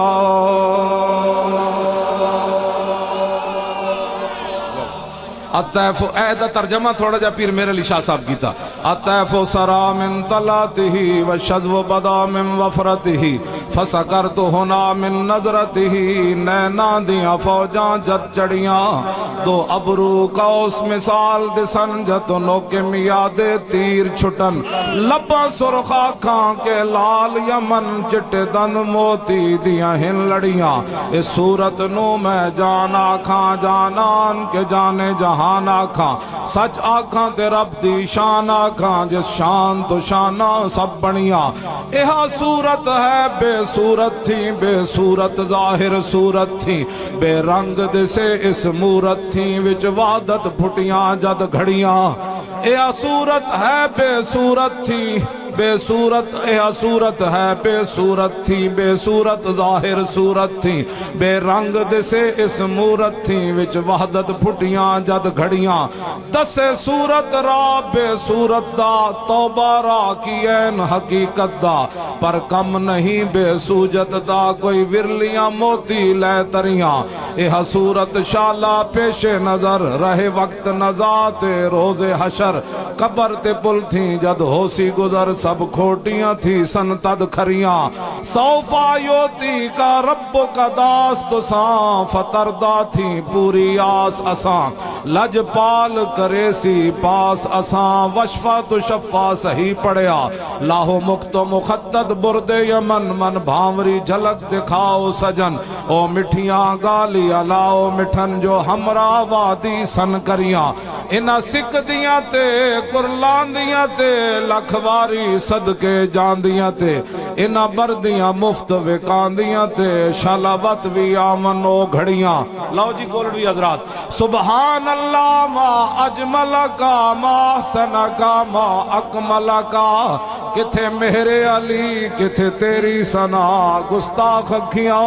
Speaker 1: الطیف اہدہ ترجمہ تھوڑا جا پیر میرے علی شاہ صاحب کی تھا الطیف سرا من طلاته والشذو بدا من وفرته فسکرت ہونا من نظرته نینا دیاں فوجاں جت چڑیاں دو ابرو قوس مثال دسن جتنوں کے میادے تیر چھٹن لبا سرخا کھان کے لال یمن چٹے دن موتی دیاں ہن لڑیاں اس صورت نو میں جانا کھان جانان کے جانے جہاں آکھاں سچ آکھاں تے رب دی شان آکھاں جس شان تو شانہ سب بنیاں ایہا صورت ہے بے صورت تھی بے صورت ظاہر صورت تھی بے رنگ دے سے اس مورت تھی وچ وعدت پھٹیاں جد گھڑیاں ایہا صورت ہے بے صورت تھی بے صورت ایہا صورت ہے بے صورت تھی بے صورت ظاہر صورت تھی بے رنگ دے سے اس مورت تھی وچ وحدت پھٹیاں جد گھڑیاں دسے صورت را بے صورت دا توبہ را کی این حقیقت دا پر کم نہیں بے سوجت دا کوئی ورلیاں موتی لے تریاں ایہا صورت شالا پیش نظر رہے وقت نزات روز حشر قبر تے پل تھی جد ہوسی گزر سب کھوٹیاں تھی سن تد کھریاں سوفا یوتی کا رب کا داست ساں فتردہ تھی پوری آس اساں لج پال کرے سی پاس اساں وشفا تو شفا صحیح پڑیا لاہو مکت و مخدد بردے یمن من بھامری جھلک دکھاؤ سجن او مٹھیاں گالی الاؤ مٹھن جو ہمرا وادی سن کریاں انہ سکھ دیاں تے قرلان دیاں تے لکھواری صدقے جان دیاں تے انہ بردیاں مفت وکان دیاں تے شلوت وی آمن او گھڑیاں لاؤ جی گولڈوی حضرات سبحان اللہ ما اجمل کا ما حسن کا ما اکمل کا کتھے میرے علی کتھے تیری ثنا گستاخ اکھیاں